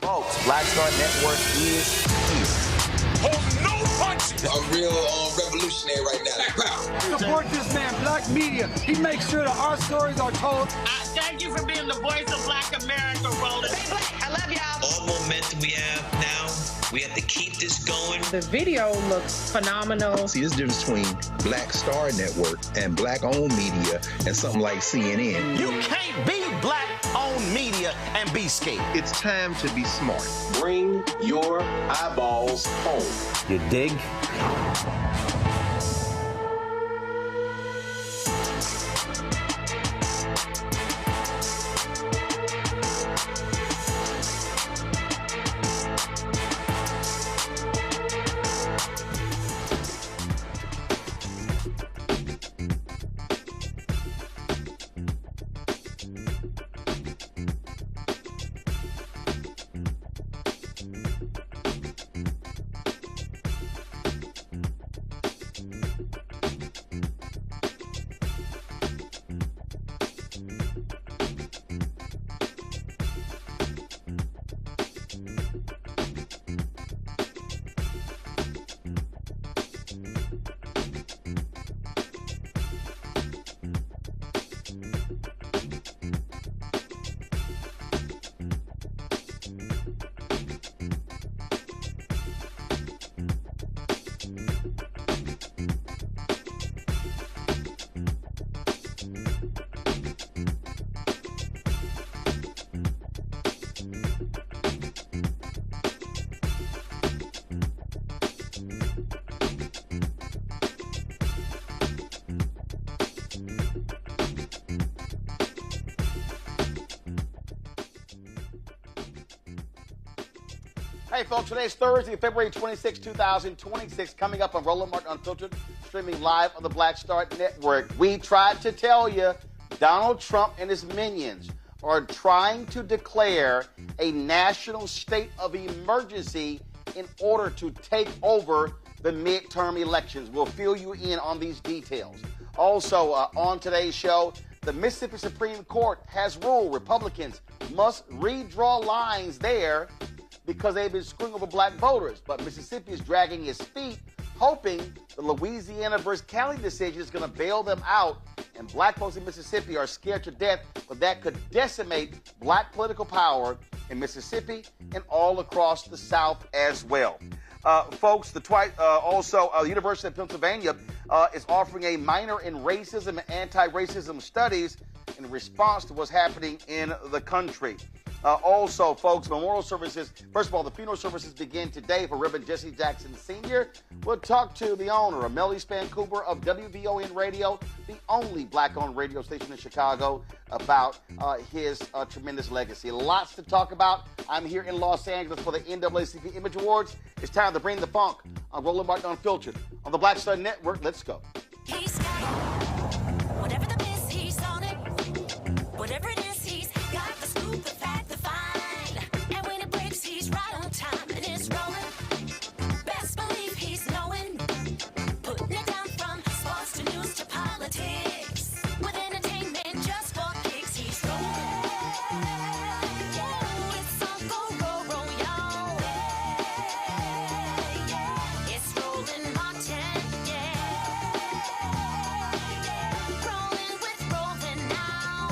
Folks, Black Star Network is here. Hold no punches! I'm real revolutionary right now. Black power. Support this man, Black Media. He makes sure that our stories are told. Thank you for being the voice of Black America, Roland. Stay black. I love y'all. All momentum we have now, we have to keep this going. The video looks phenomenal. See, there's a difference between Black Star Network and Black-owned media and something like CNN. You can't be Black-owned media and be scared. It's time to be smart. Bring your eyeballs home. You dig? Hey, folks, today's Thursday, February 26, 2026, coming up on Roland Martin Unfiltered, streaming live on the Black Star Network. We tried to tell you Donald Trump and his minions are trying to declare a national state of emergency in order to take over the midterm elections. We'll fill you in on these details. Also, on today's show, the Mississippi Supreme Court has ruled Republicans must redraw lines there because they've been screwing over black voters. But Mississippi is dragging its feet, hoping the Louisiana versus Cali decision is going to bail them out. And black folks in Mississippi are scared to death, but that could decimate black political power in Mississippi and all across the South as well. Folks, the University of Pennsylvania is offering a minor in racism and anti-racism studies in response to what's happening in the country. Also, folks, memorial services. First of all, the funeral services begin today for Reverend Jesse Jackson Sr. We'll talk to the owner, Amelie Spankuber of WVON Radio, the only black-owned radio station in Chicago, about his tremendous legacy. Lots to talk about. I'm here in Los Angeles for the NAACP Image Awards. It's time to bring the funk on Roland Martin Unfiltered on the Black Star Network. Let's go. He's got whatever the miss, he's on it. Whatever it is, he's got the scoop, the fact, the fine. And when it breaks, he's right on time and it's rolling. Best believe he's knowing. Putting it down from sports to news to politics. With entertainment just for kicks, he's rolling. Yeah, it's all go, y'all. Yeah, it's Roland Martin, yeah. Rolling with Roland now.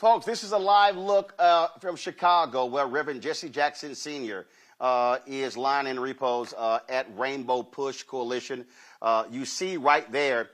Folks, this is a live look from Chicago where Reverend Jesse Jackson Sr. Is lying in repose at Rainbow Push Coalition. You see right there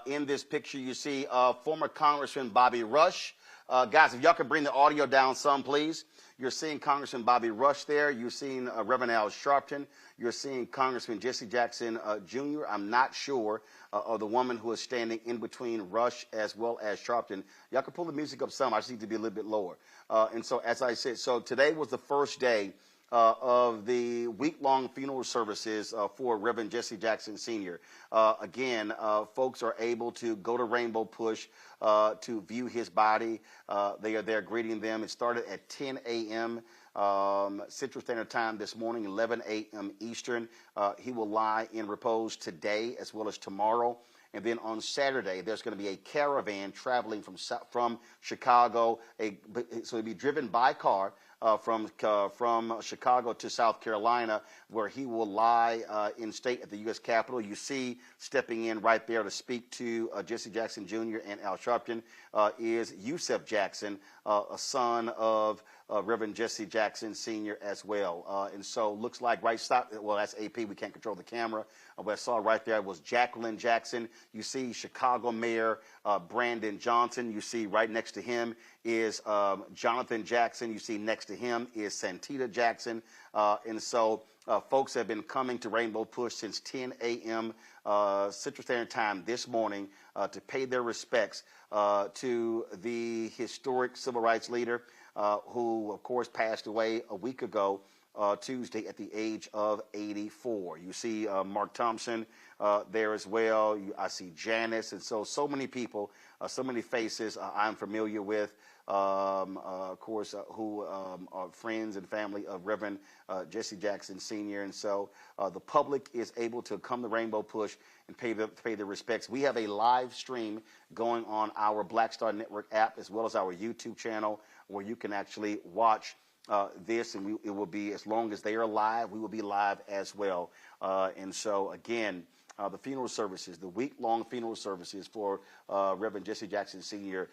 in this picture, you see former Congressman Bobby Rush. Guys, if y'all could bring the audio down some, please. You're seeing Congressman Bobby Rush there. You're seeing Reverend Al Sharpton. You're seeing Congressman Jesse Jackson Jr. I'm not sure of the woman who is standing in between Rush as well as Sharpton. Y'all can pull the music up some. I just need to be a little bit lower. And so, as I said, so today was the first day of the week-long funeral services for Reverend Jesse Jackson Sr. Again, folks are able to go to Rainbow Push to view his body. They are there greeting them. It started at 10 a.m. Central Standard Time this morning, 11 a.m. Eastern. He will lie in repose today as well as tomorrow. And then on Saturday, there's going to be a caravan traveling from Chicago. So it'll be driven by car from Chicago to South Carolina, where he will lie in state at the U.S. Capitol. You see stepping in right there to speak to Jesse Jackson Jr. and Al Sharpton is Yusef Jackson, a son of Reverend Jesse Jackson Sr. as well. And so looks like well, that's AP. We can't control the camera. What I saw right there was Jacqueline Jackson. You see Chicago Mayor Brandon Johnson. You see right next to him is Jonathan Jackson. You see next to him is Santita Jackson. And so folks have been coming to Rainbow Push since 10 a.m. Central Standard Time this morning to pay their respects to the historic civil rights leader who, of course, passed away a week ago Tuesday at the age of 84. You see Mark Thompson there as well. I see Janice, and so many people, so many faces I'm familiar with, of course, who are friends and family of Reverend Jesse Jackson Sr. And so the public is able to come to Rainbow Push and pay their respects. We have a live stream going on our Black Star Network app as well as our YouTube channel, where you can actually watch this, and it will be, as long as they are live, we will be live as well. And so, again, the funeral services, the week-long funeral services for Reverend Jesse Jackson Sr.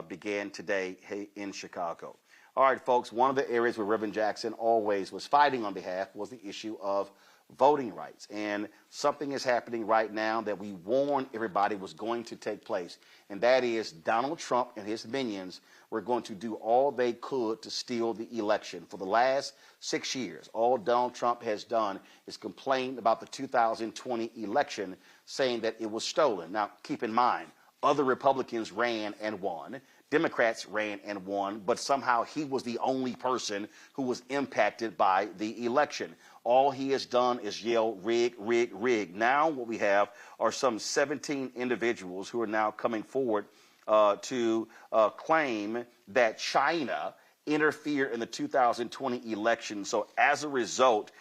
Began today in Chicago. All right, folks, one of the areas where Reverend Jackson always was fighting on behalf was the issue of voting rights. And something is happening right now that we warned everybody was going to take place, and that is Donald Trump and his minions were going to do all they could to steal the election. For the last 6 years, all Donald Trump has done is complain about the 2020 election, saying that it was stolen. Now, keep in mind, other Republicans ran and won. Democrats ran and won, but somehow he was the only person who was impacted by the election. All he has done is yell, rig, rig, rig. Now what we have are some 17 individuals who are now coming forward to claim that China interfered in the 2020 election. So as a result,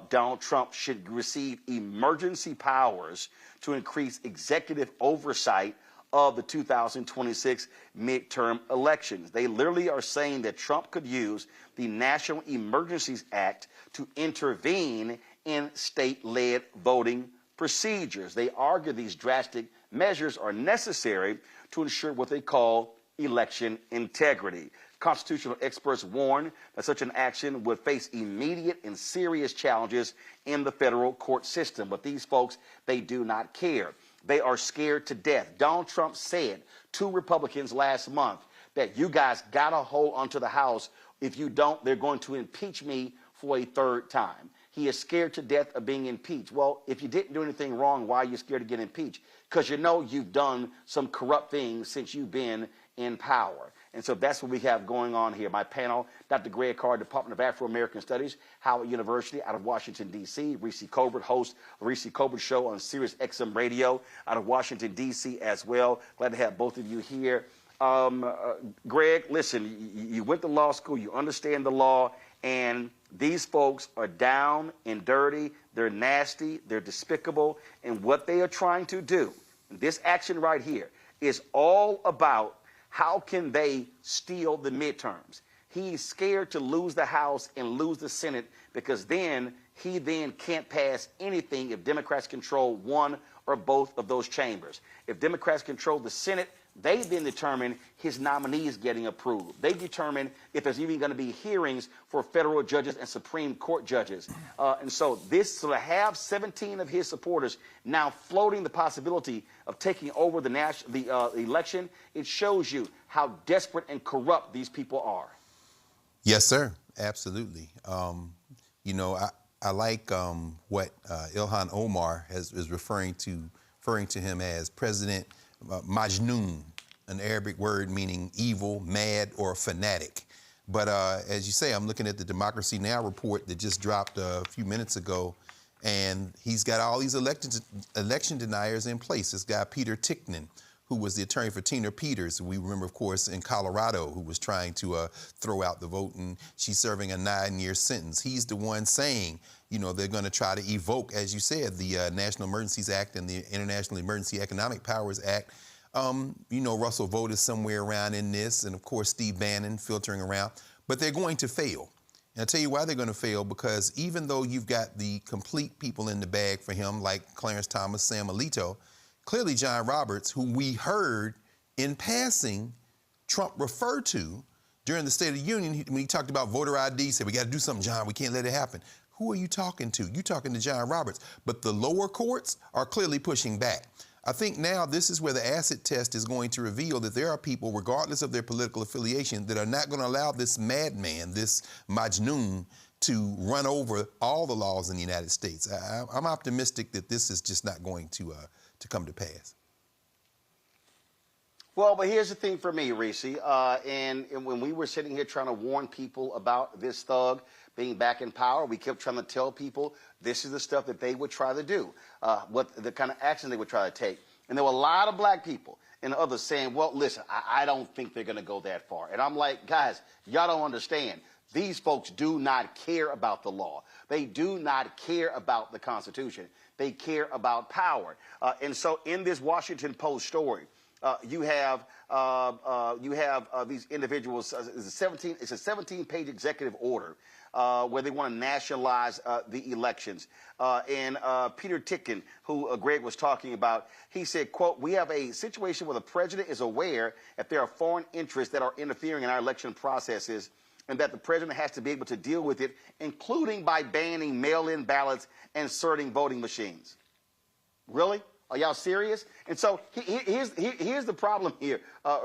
Donald Trump should receive emergency powers to increase executive oversight of the 2026 midterm elections. They literally are saying that Trump could use the National Emergencies Act to intervene in state-led voting procedures. They argue these drastic measures are necessary to ensure what they call election integrity. Constitutional experts warn that such an action would face immediate and serious challenges in the federal court system. But these folks, they do not care. They are scared to death. Donald Trump said to Republicans last month that you guys got to hold onto the House. If you don't, they're going to impeach me for a third time. He is scared to death of being impeached. Well, if you didn't do anything wrong, why are you scared to get impeached? Because you know you've done some corrupt things since you've been in power. And so that's what we have going on here. My panel, Dr. Greg Carr, Department of Afro-American Studies, Howard University out of Washington, D.C. Reese Colbert, host of Reese Colbert Show on Sirius XM Radio out of Washington, D.C. as well. Glad to have both of you here. Greg, listen, you went to law school, you understand the law, and these folks are down and dirty, they're nasty, they're despicable, and what they are trying to do, this action right here, is all about how can they steal the midterms. He's scared to lose the House and lose the Senate because then he can't pass anything if Democrats control one or both of those chambers. If Democrats control the Senate, They then determine his nominees getting approved. They determine if there's even going to be hearings for federal judges and Supreme Court judges. And so to have 17 of his supporters now floating the possibility of taking over the election, it shows you how desperate and corrupt these people are. Yes, sir. Absolutely. You know, I like what Ilhan Omar is referring to him as President Majnoon, an Arabic word meaning evil, mad, or fanatic. But as you say, I'm looking at the Democracy Now! Report that just dropped a few minutes ago, and he's got all these election deniers in place. This guy, Peter Ticknen, who was the attorney for Tina Peters, we remember, of course, in Colorado, who was trying to throw out the vote, and she's serving a 9-year sentence. He's the one saying, you know, they're going to try to evoke, as you said, the National Emergencies Act and the International Emergency Economic Powers Act. You know, Russell Vought is somewhere around in this, and of course, Steve Bannon filtering around, but they're going to fail. And I'll tell you why they're going to fail, because even though you've got the complete people in the bag for him, like Clarence Thomas, Sam Alito, clearly John Roberts, who we heard in passing Trump refer to during the State of the Union, when he talked about voter ID, said, we got to do something, John, we can't let it happen. Who are you talking to? You're talking to John Roberts. But the lower courts are clearly pushing back. I think now this is where the acid test is going to reveal that there are people, regardless of their political affiliation, that are not going to allow this madman, this Majnoon, to run over all the laws in the United States. I'm optimistic that this is just not going to come to pass. Well, but here's the thing for me, Reese, and when we were sitting here trying to warn people about this thug being back in power, we kept trying to tell people this is the stuff that they would try to do, what the kind of action they would try to take. And there were a lot of black people and others saying, well, listen, I don't think they're going to go that far. And I'm like, guys, y'all don't understand. These folks do not care about the law. They do not care about the Constitution. They care about power. And so in this Washington Post story, you have these individuals. It's a 17-page executive order where they want to nationalize the elections. And Peter Ticknen, who Greg was talking about, he said, quote, we have a situation where the president is aware that there are foreign interests that are interfering in our election processes, and that the president has to be able to deal with it, including by banning mail-in ballots and inserting voting machines. Really? Are y'all serious? And so here's the problem here,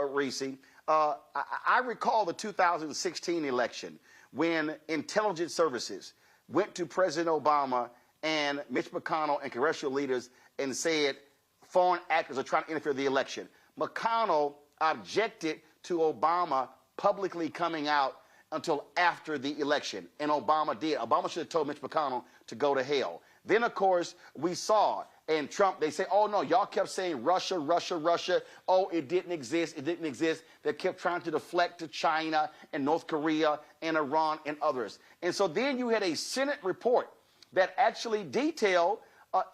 Reese. I recall the 2016 election when intelligence services went to President Obama and Mitch McConnell and congressional leaders and said foreign actors are trying to interfere in the election. McConnell objected to Obama publicly coming out until after the election, and Obama did. Obama should have told Mitch McConnell to go to hell. Then, of course, we saw, and Trump, they say, oh, no, y'all kept saying Russia, Russia, Russia. Oh, it didn't exist. It didn't exist. They kept trying to deflect to China and North Korea and Iran and others. And so then you had a Senate report that actually detailed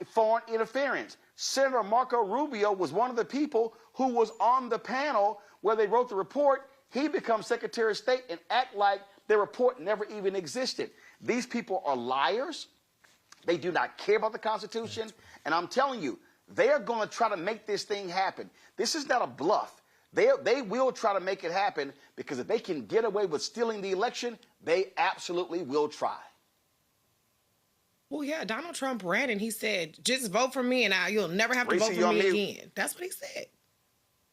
foreign interference. Senator Marco Rubio was one of the people who was on the panel where they wrote the report. He becomes Secretary of State and act like their report never even existed. These people are liars. They do not care about the Constitution. And I'm telling you, they are going to try to make this thing happen. This is not a bluff. They will try to make it happen, because if they can get away with stealing the election, they absolutely will try. Well, yeah, Donald Trump ran and he said, just vote for me and you'll never have to vote for me again. That's what he said.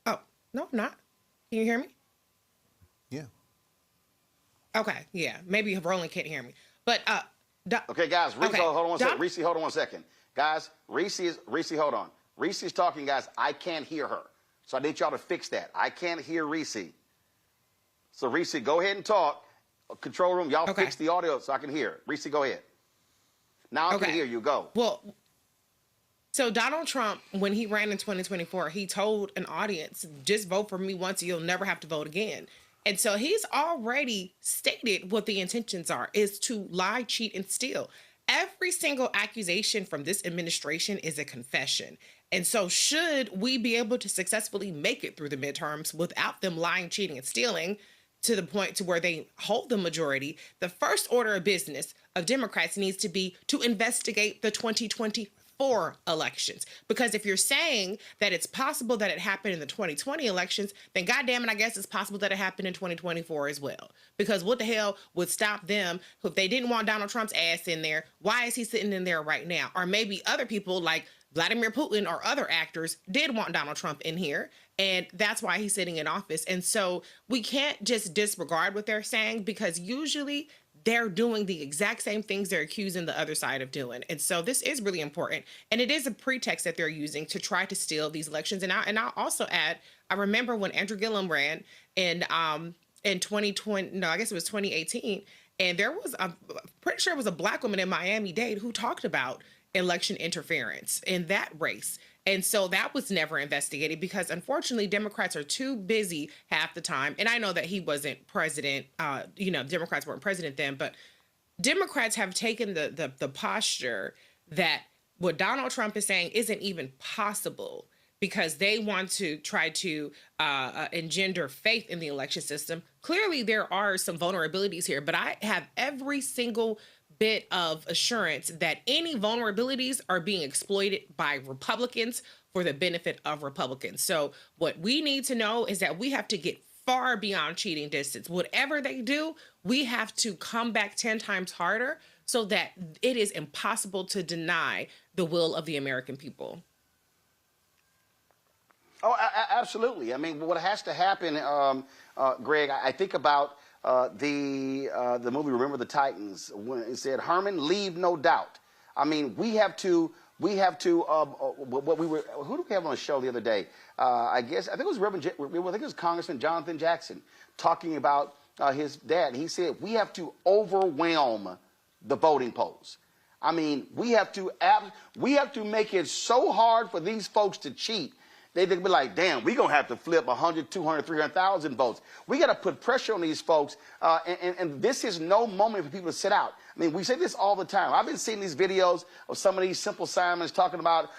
Oh, no, I'm not. Can you hear me? Yeah. Okay, yeah. Maybe Roland can't hear me. But okay, guys, Reese, hold on one second. Reese, hold on one second. Guys, Reese, hold on. Reese is talking, guys. I can't hear her. So I need y'all to fix that. I can't hear Reese. So Reese, go ahead and talk. Control room, y'all fix the audio so I can hear. Reese, go ahead. Now I can hear you. Go. Well, so Donald Trump, when he ran in 2024, he told an audience, just vote for me once, you'll never have to vote again. And so he's already stated what the intentions are, is to lie, cheat, and steal. Every single accusation from this administration is a confession. And so should we be able to successfully make it through the midterms without them lying, cheating, and stealing to the point to where they hold the majority, the first order of business of Democrats needs to be to investigate the 2020 2024 elections. Because if you're saying that it's possible that it happened in the 2020 elections, then goddamn it, I guess it's possible that it happened in 2024 as well. Because what the hell would stop them if they didn't want Donald Trump's ass in there? Why is he sitting in there right now? Or maybe other people like Vladimir Putin or other actors did want Donald Trump in here, and that's why he's sitting in office. And so we can't just disregard what they're saying, because usually they're doing the exact same things they're accusing the other side of doing. And so this is really important. And it is a pretext that they're using to try to steal these elections. And I'll also add, I remember when Andrew Gillum ran in 2020, no, I guess it was 2018. And there was, I'm pretty sure it was a Black woman in Miami-Dade who talked about election interference in that race. And so that was never investigated because, unfortunately, Democrats are too busy half the time. And I know that he wasn't president, Democrats weren't president then, but Democrats have taken the posture that what Donald Trump is saying isn't even possible, because they want to try to engender faith in the election system. Clearly, there are some vulnerabilities here, but I have every single bit of assurance that any vulnerabilities are being exploited by Republicans for the benefit of Republicans. So what we need to know is that we have to get far beyond cheating distance. Whatever they do, we have to come back 10 times harder so that it is impossible to deny the will of the American people. Oh, absolutely. I mean, what has to happen, Greg, I think about the movie Remember the Titans, when it said, Herman, leave no doubt. I mean, we have to, who do we have on the show the other day? I think it was I think it was Congressman Jonathan Jackson talking about his dad. He said, we have to overwhelm the voting polls. I mean, we have to make it so hard for these folks to cheat. They'd be like, damn, we're going to have to flip 100, 200, 300,000 votes. We got to put pressure on these folks. And this is no moment for people to sit out. I mean, we say this all the time. I've been seeing these videos of some of these Simple Simons talking about,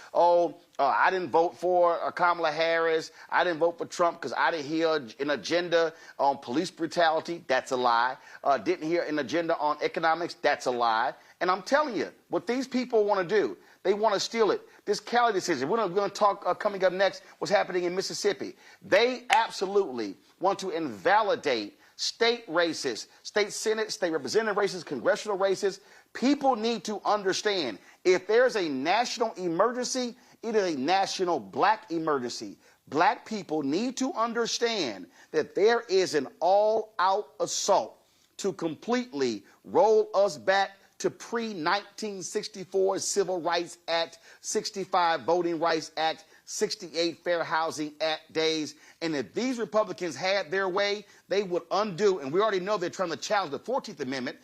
I didn't vote for Kamala Harris. I didn't vote for Trump because I didn't hear an agenda on police brutality. That's a lie. Didn't hear an agenda on economics. That's a lie. And I'm telling you, what these people want to do, they want to steal it. This Cali decision, we're going to talk coming up next what's happening in Mississippi. They absolutely want to invalidate state races, state Senate, state representative races, congressional races. People need to understand, if there's a national emergency, it is a national Black emergency. Black people need to understand that there is an all-out assault to completely roll us back to pre-1964 Civil Rights Act, 65 Voting Rights Act, 68 Fair Housing Act days. And if these Republicans had their way, they would undo, and we already know they're trying to challenge the 14th Amendment,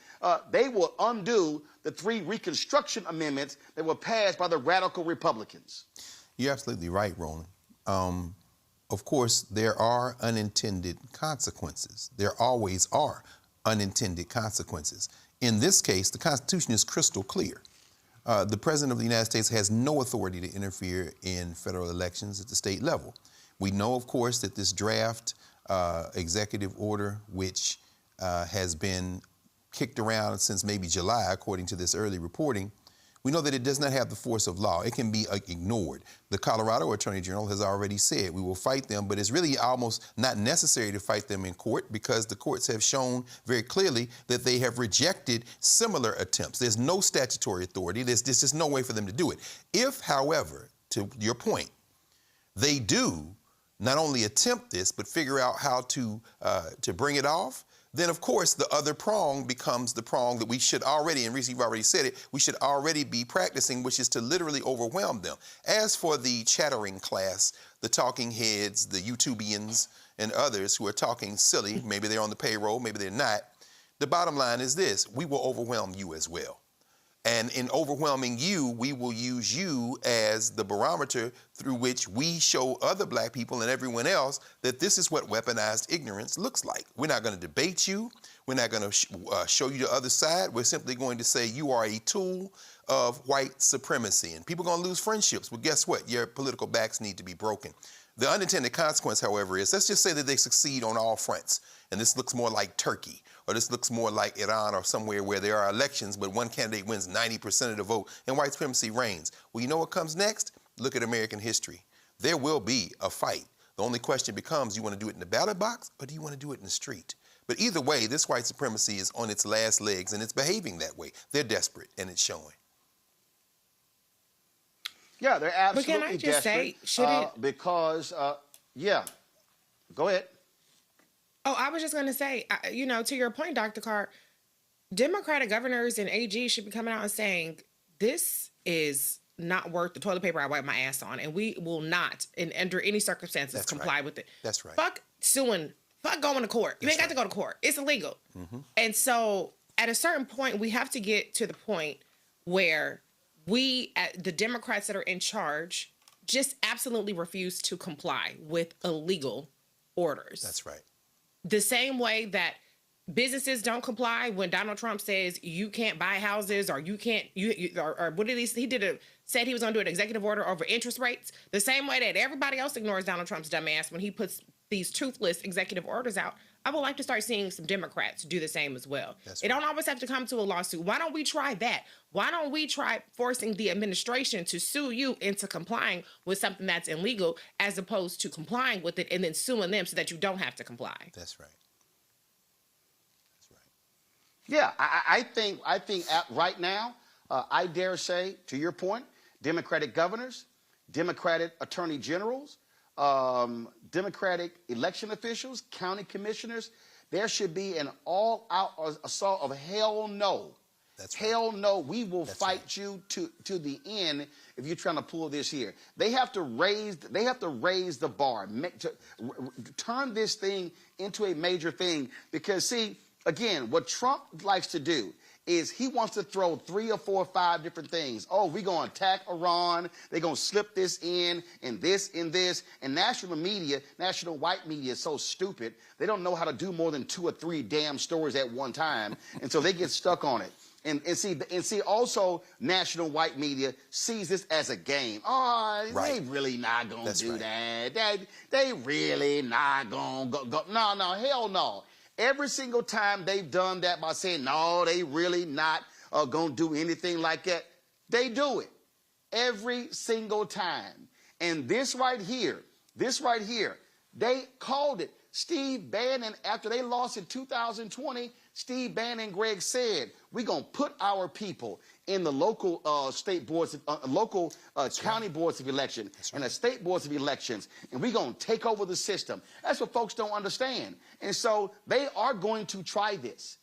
they will undo the 3 Reconstruction Amendments that were passed by the radical Republicans. You're absolutely right, Roland. Of course, there are unintended consequences. There always are unintended consequences. In this case, the Constitution is crystal clear. The President of the United States has no authority to interfere in federal elections at the state level. We know, of course, that this draft executive order, which has been kicked around since maybe July, according to this early reporting, we know that it does not have the force of law. It can be ignored. The Colorado Attorney General has already said we will fight them, but it's really almost not necessary to fight them in court because the courts have shown very clearly that they have rejected similar attempts. There's no statutory authority. There's just no way for them to do it. If, however, to your point, they do not only attempt this, but figure out how to bring it off, then of course the other prong becomes the prong that we should already, and Reese, you've already said it, we should already be practicing, which is to literally overwhelm them. As for the chattering class, the talking heads, the YouTubians, and others who are talking silly, maybe they're on the payroll, maybe they're not, the bottom line is this: we will overwhelm you as well. And in overwhelming you, we will use you as the barometer through which we show other Black people and everyone else that this is what weaponized ignorance looks like. We're not going to debate you. We're not going to show you the other side. We're simply going to say you are a tool of white supremacy. And people are going to lose friendships. Well, guess what? Your political backs need to be broken. The unintended consequence, however, is let's just say that they succeed on all fronts and this looks more like Turkey, or this looks more like Iran or somewhere where there are elections, but one candidate wins 90% of the vote, and white supremacy reigns. Well, you know what comes next? Look at American history. There will be a fight. The only question becomes, you want to do it in the ballot box, or do you want to do it in the street? But either way, this white supremacy is on its last legs, and it's behaving that way. They're desperate, and it's showing. Yeah, they're absolutely desperate. But can I just say, should it? Because, yeah, go ahead. Oh, I was just going to say, you know, to your point, Dr. Carr, Democratic governors and AG should be coming out and saying, this is not worth the toilet paper I wipe my ass on, and we will not, under any circumstances, comply with it. That's right. Fuck suing. Fuck going to court. You ain't got to go to court. It's illegal. And so at a certain point, we have to get to the point where we, the Democrats that are in charge, just absolutely refuse to comply with illegal orders. That's right. The same way that businesses don't comply when Donald Trump says you can't buy houses, or you can't, or what did he said he was going to do an executive order over interest rates. The same way that everybody else ignores Donald Trump's dumb ass when he puts these toothless executive orders out. I would like to start seeing some Democrats do the same as well. It don't always have to come to a lawsuit. Why don't we try that? Why don't we try forcing the administration to sue you into complying with something that's illegal, as opposed to complying with it and then suing them so that you don't have to comply? That's right. Yeah, I think right now, I dare say, to your point, Democratic governors, Democratic attorney generals, Democratic election officials, county commissioners, there should be an all-out assault of hell no. That's right. Hell no, we will fight you to the end if you're trying to pull this here. They have to raise the bar, turn this thing into a major thing, because see, again, what Trump likes to do is he wants to throw 3 or 4 or 5 different things. Oh, we're going to attack Iran. They're going to slip this in, and this, and this. And national media, national white media is so stupid. They don't know how to do more than 2 or 3 damn stories at one time. And so they get stuck on it. And see, also, national white media sees this as a game. Oh, they really not going to do that. They really not going to go. No, hell no. Every single time they've done that by saying, no, they really not going to do anything like that, they do it. Every single time. And this right here, they called it. Steve Bannon, after they lost in 2020, Steve Bannon and Greg said, we're going to put our people in the local state boards, county boards of election and the state boards of elections, and we're going to take over the system. That's what folks don't understand. And so they are going to try this.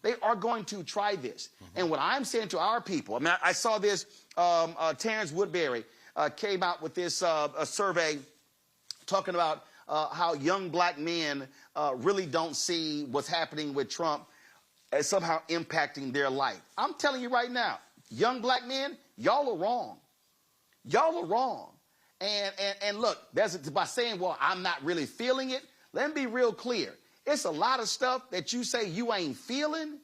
They are going to try this. And what I'm saying to our people, I mean, I saw this, Terrence Woodbury came out with this a survey talking about how young black men really don't see what's happening with Trump as somehow impacting their life. I'm telling you right now, young black men, y'all are wrong. Y'all are wrong. And look, by saying, well, I'm not really feeling it, let me be real clear. It's a lot of stuff that you say you ain't feeling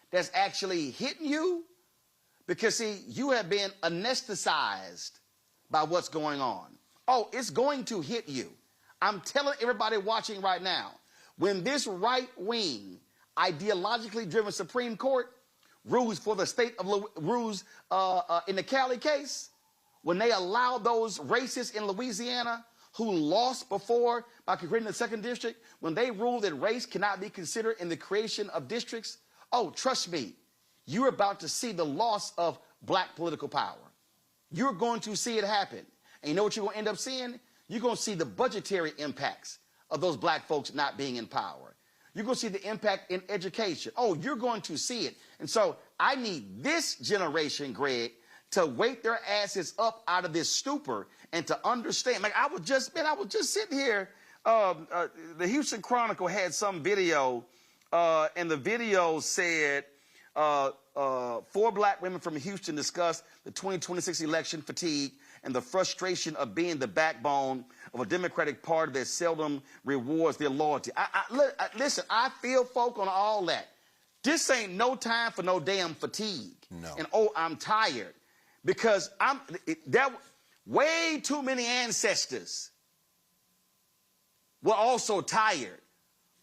that's actually hitting you, because, see, you have been anesthetized by what's going on. Oh, it's going to hit you. I'm telling everybody watching right now, when this right-wing, ideologically driven Supreme Court rules for the state of rules in the Cali case, when they allow those racists in Louisiana who lost before by creating the 2nd district, when they rule that race cannot be considered in the creation of districts, oh, trust me, you're about to see the loss of black political power. You're going to see it happen. And you know what you're going to end up seeing? You're going to see the budgetary impacts of those black folks not being in power. You're going to see the impact in education. Oh, you're going to see it. And so I need this generation, Greg, to wake their asses up out of this stupor and to understand. Like I was just sitting here. The Houston Chronicle had some video, and the video said 4 black women from Houston discussed the 2026 election fatigue and the frustration of being the backbone of a Democratic Party that seldom rewards their loyalty. Listen, I feel folk on all that. This ain't no time for no damn fatigue. No. And oh, I'm tired. Because way too many ancestors were also tired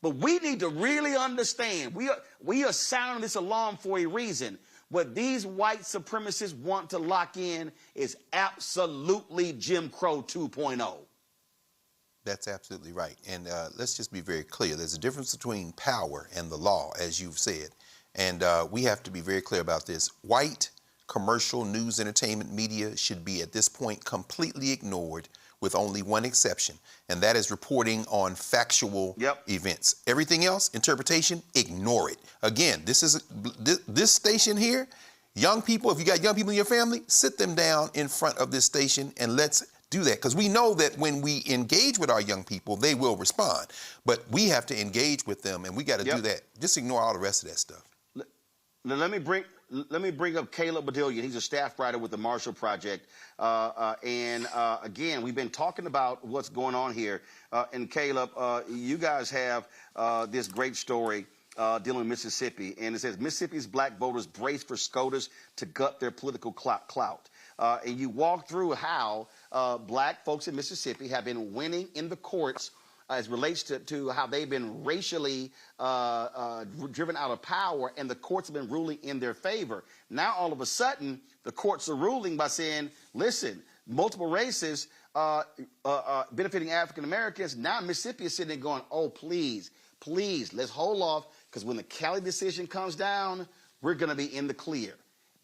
But we need to really understand, we are sounding this alarm for a reason. What these white supremacists want to lock in is absolutely Jim Crow 2.0. That's absolutely right. And let's just be very clear. There's a difference between power and the law, as you've said. And we have to be very clear about this. White commercial news, entertainment, media should be at this point completely ignored, with only one exception, and that is reporting on factual events. Everything else, interpretation, ignore it. Again, this station here, young people, if you got young people in your family, sit them down in front of this station and let's do that. Because we know that when we engage with our young people, they will respond. But we have to engage with them, and we got to do that. Just ignore all the rest of that stuff. Let me bring up Caleb Bedelia. He's a staff writer with the Marshall Project. Again, we've been talking about what's going on here. And Caleb, you guys have this great story dealing with Mississippi. And it says, Mississippi's black voters brace for SCOTUS to gut their political clout. And you walk through how black folks in Mississippi have been winning in the courts as relates to how they've been racially driven out of power, and the courts have been ruling in their favor. Now, all of a sudden, the courts are ruling by saying, listen, multiple races benefiting African Americans. Now Mississippi is sitting there going, oh, please, let's hold off, because when the Cali decision comes down, we're going to be in the clear.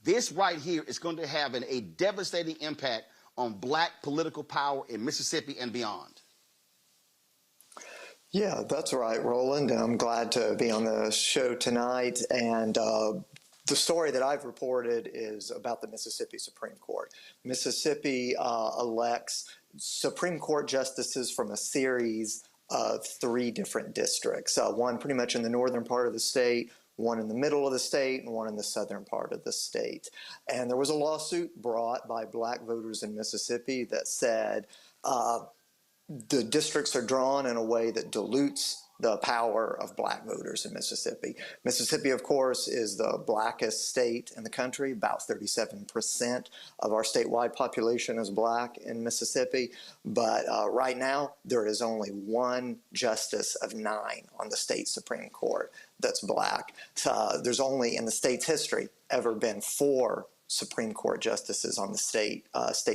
This right here is going to have a devastating impact on black political power in Mississippi and beyond. Yeah, that's right, Roland. I'm glad to be on the show tonight. And the story that I've reported is about the Mississippi Supreme Court. Mississippi elects Supreme Court justices from a series of 3 different districts, one pretty much in the northern part of the state, one in the middle of the state, and one in the southern part of the state. And there was a lawsuit brought by black voters in Mississippi that said, the districts are drawn in a way that dilutes the power of black voters in Mississippi. Mississippi, of course, is the blackest state in the country. About 37% of our statewide population is black in Mississippi. But right now, there is only 1 justice of 9 on the state Supreme Court that's black. There's only, in the state's history, ever been 4 Supreme Court justices on the state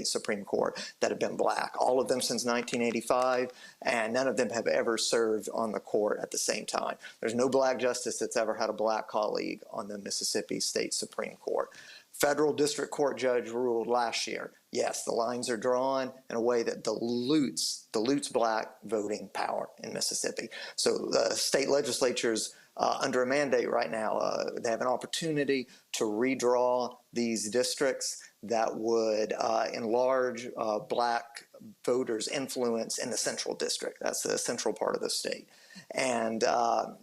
Supreme Court that have been black, all of them since 1985, and none of them have ever served on the court at the same time. There's no black justice that's ever had a black colleague on the Mississippi State Supreme Court. Federal district court judge ruled last year, yes, the lines are drawn in a way that dilutes black voting power in Mississippi. So the state legislatures under a mandate right now, they have an opportunity to redraw these districts that would enlarge black voters' influence in the central district. That's the central part of the state. And,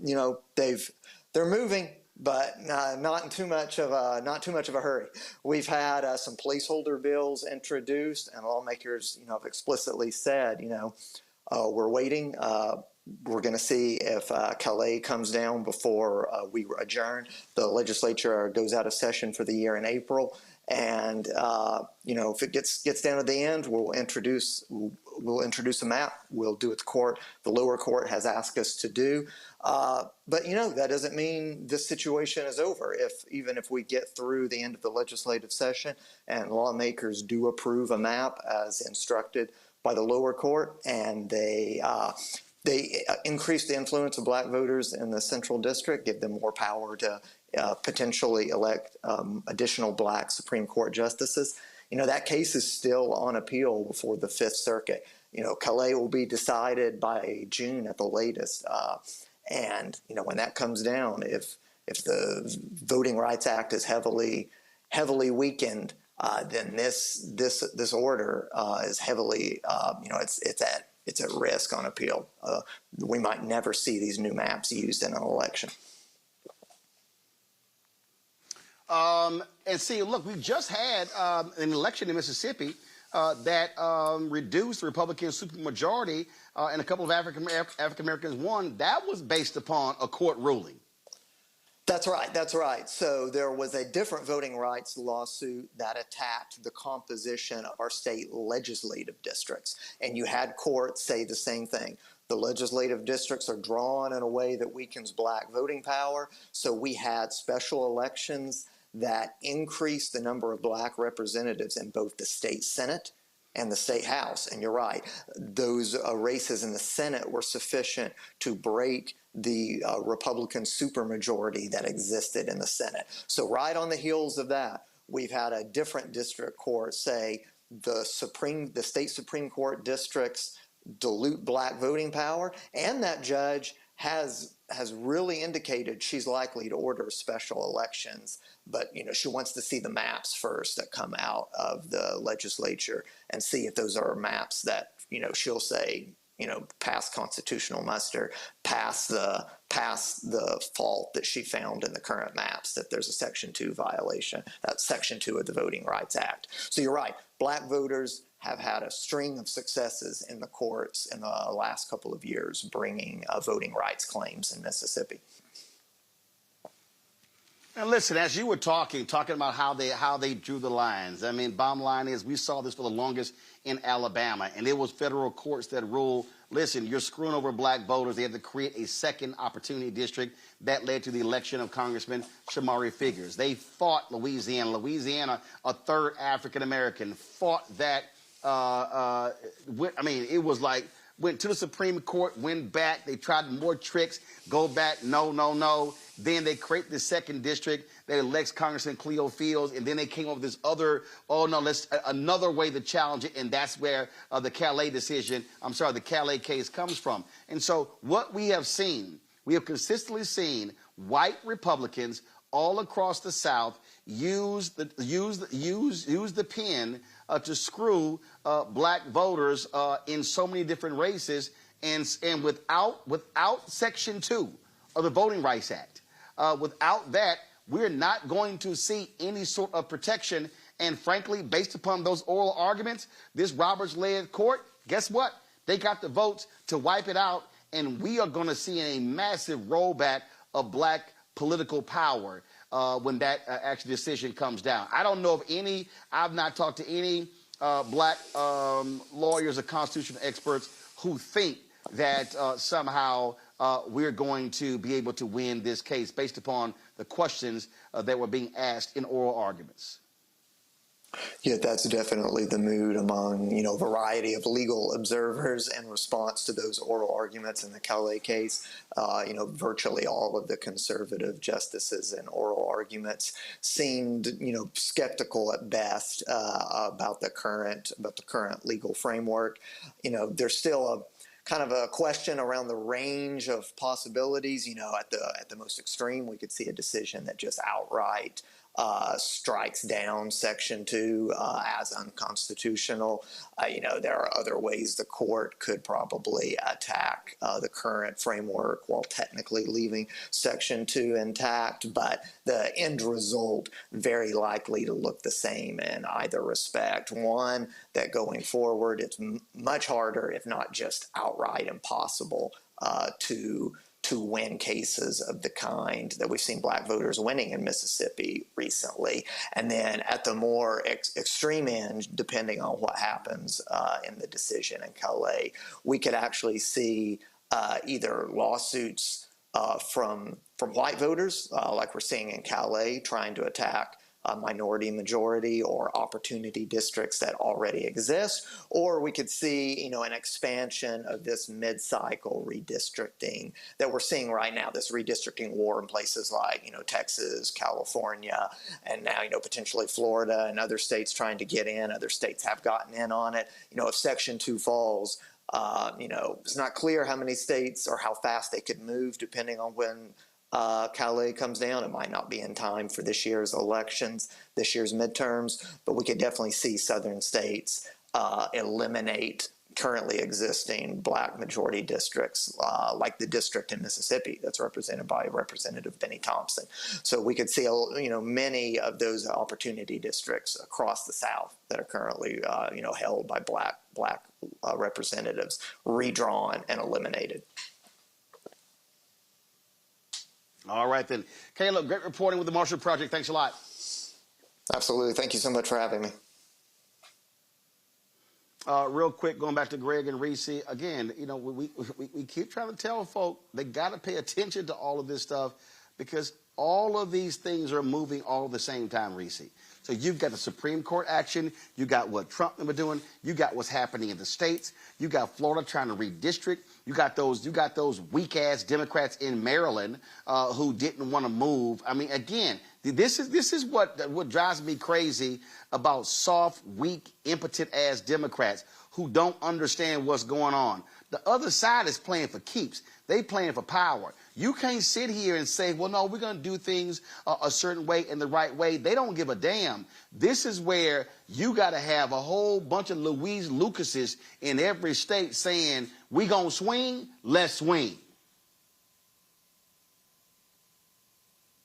you know, they're moving, but not in too much of a hurry. We've had some placeholder bills introduced, and lawmakers, you know, have explicitly said, you know, we're waiting. We're going to see if Calais comes down before we adjourn. The legislature goes out of session for the year in April, and you know, if it gets down to the end, we'll introduce a map. We'll do what the lower court has asked us to do. But you know, that doesn't mean this situation is over. Even if we get through the end of the legislative session and lawmakers do approve a map as instructed by the lower court, and they increase the influence of black voters in the central district, give them more power to potentially elect additional black Supreme Court justices. You know, that case is still on appeal before the Fifth Circuit. You know, Calais will be decided by June at the latest. And, you know, when that comes down, if the Voting Rights Act is heavily weakened, then this order is heavily, you know, it's at risk on appeal. We might never see these new maps used in an election. And see, look, we just had an election in Mississippi that reduced the Republican supermajority, and a couple of African Americans won. That was based upon a court ruling. That's right. So there was a different voting rights lawsuit that attacked the composition of our state legislative districts. And you had courts say the same thing. The legislative districts are drawn in a way that weakens black voting power. So we had special elections that increased the number of black representatives in both the state Senate and the state House. And you're right, those races in the Senate were sufficient to break the Republican supermajority that existed in the Senate. So right on the heels of that, we've had a different district court say the state Supreme Court districts dilute black voting power, and that judge has really indicated she's likely to order special elections, but she wants to see the maps first that come out of the legislature and see if those are maps that she'll say pass constitutional muster, pass the fault that she found in the current maps, that there's a Section 2 violation. That's Section 2 of the Voting Rights Act. So you're right, black voters have had a string of successes in the courts in the last couple of years bringing voting rights claims in Mississippi. And listen, as you were talking about how they drew the lines. I mean, bottom line is we saw this for the longest in Alabama, and it was federal courts that ruled, listen, you're screwing over black voters. They had to create a second opportunity district that led to the election of Congressman Shamari Figures. They fought Louisiana, a third African-American, fought that. It was like, went to the Supreme Court, went back, they tried more tricks, go back, no. Then they create the second district, they elect Congressman Cleo Fields, and then they came up with this another way to challenge it, and that's where the Calais case comes from. And so what we have consistently seen white Republicans all across the South use the pen to screw black voters in so many different races, and without Section 2 of the Voting Rights Act, without that, we're not going to see any sort of protection. And frankly, based upon those oral arguments, this Roberts-led court, guess what? They got the votes to wipe it out, and we are going to see a massive rollback of black political power when that actual decision comes down. I don't know of any, I've not talked to any black lawyers or constitutional experts who think that somehow we're going to be able to win this case based upon the questions that were being asked in oral arguments. Yeah, that's definitely the mood among, a variety of legal observers in response to those oral arguments in the Calais case. Virtually all of the conservative justices in oral arguments seemed, skeptical at best about the current legal framework. There's still a kind of a question around the range of possibilities. At the most extreme, we could see a decision that just outright strikes down Section 2 as unconstitutional. There are other ways the court could probably attack the current framework while technically leaving Section 2 intact, but the end result very likely to look the same in either respect. One, that going forward it's much harder, if not just outright impossible, to win cases of the kind that we've seen black voters winning in Mississippi recently. And then at the more extreme end, depending on what happens in the decision in Calais, we could actually see either lawsuits from white voters, like we're seeing in Calais, trying to attack minority majority or opportunity districts that already exist, or we could see, an expansion of this mid-cycle redistricting that we're seeing right now, this redistricting war in places like, Texas, California, and now, potentially Florida and other states trying to get in. Other states have gotten in on it. If Section 2 falls, it's not clear how many states or how fast they could move depending on when Calais comes down. It might not be in time for this year's elections, this year's midterms, but we could definitely see southern states eliminate currently existing black majority districts, like the district in Mississippi that's represented by Representative Benny Thompson. So we could see, many of those opportunity districts across the South that are currently, held by black representatives redrawn and eliminated. All right, then. Caleb, great reporting with the Marshall Project. Thanks a lot. Absolutely. Thank you so much for having me. Real quick, going back to Greg and Reese, again, we keep trying to tell folk they got to pay attention to all of this stuff because all of these things are moving all at the same time, Reese. So you've got the Supreme Court action, you got what Trump been doing, you got what's happening in the states, you got Florida trying to redistrict, you got those weak-ass Democrats in Maryland who didn't want to move. I mean, again, this is what drives me crazy about soft, weak, impotent-ass Democrats who don't understand what's going on. The other side is playing for keeps. They playing for power. You can't sit here and say, well, no, we're going to do things a certain way in the right way. They don't give a damn. This is where you got to have a whole bunch of Louise Lucases in every state saying, we going to swing, let's swing.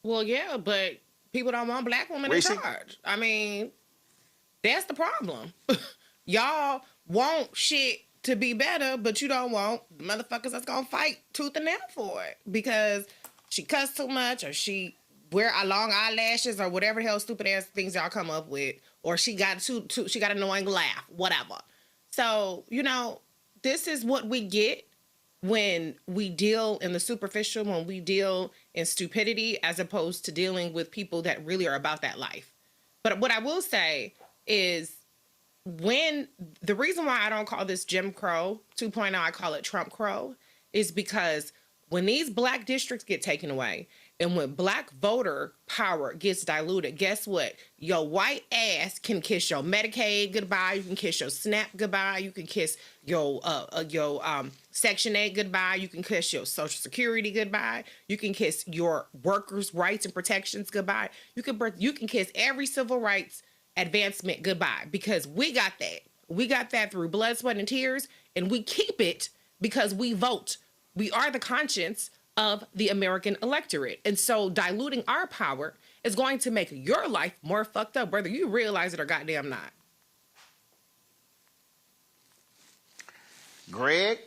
Well, yeah, but people don't want black women in charge. I mean, that's the problem. Y'all want shit to be better, but you don't want the motherfuckers that's gonna fight tooth and nail for it because she cussed too much or she wear long eyelashes or whatever the hell stupid ass things y'all come up with, or she got she got an annoying laugh, whatever. So, this is what we get when we deal in the superficial, when we deal in stupidity, as opposed to dealing with people that really are about that life. But what I will say is, when the reason why I don't call this Jim Crow 2.0, I call it Trump Crow, is because when these black districts get taken away and when black voter power gets diluted, guess what? Your white ass can kiss your Medicaid goodbye. You can kiss your SNAP goodbye. You can kiss your Section 8 goodbye. You can kiss your Social Security goodbye. You can kiss your workers' rights and protections goodbye. You can kiss every civil rights advancement goodbye, because we got that. We got that through blood, sweat, and tears, and we keep it because we vote. We are the conscience of the American electorate. And so diluting our power is going to make your life more fucked up, whether you realize it or goddamn not. Greg,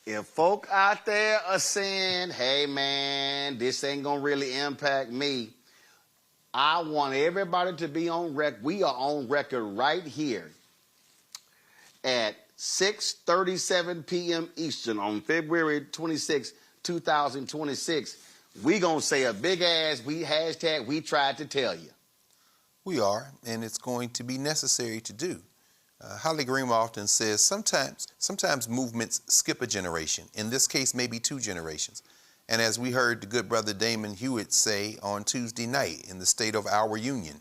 if folk out there are saying, hey man, this ain't gonna really impact me, I want everybody to be on record. We are on record right here at 6:37 p.m. Eastern on February 26, 2026. We gonna say a big ass hashtag we tried to tell you. We are, and it's going to be necessary to do. Holly Green often says sometimes movements skip a generation. In this case, maybe 2 generations. And as we heard the good brother Damon Hewitt say on Tuesday night in the State of Our Union,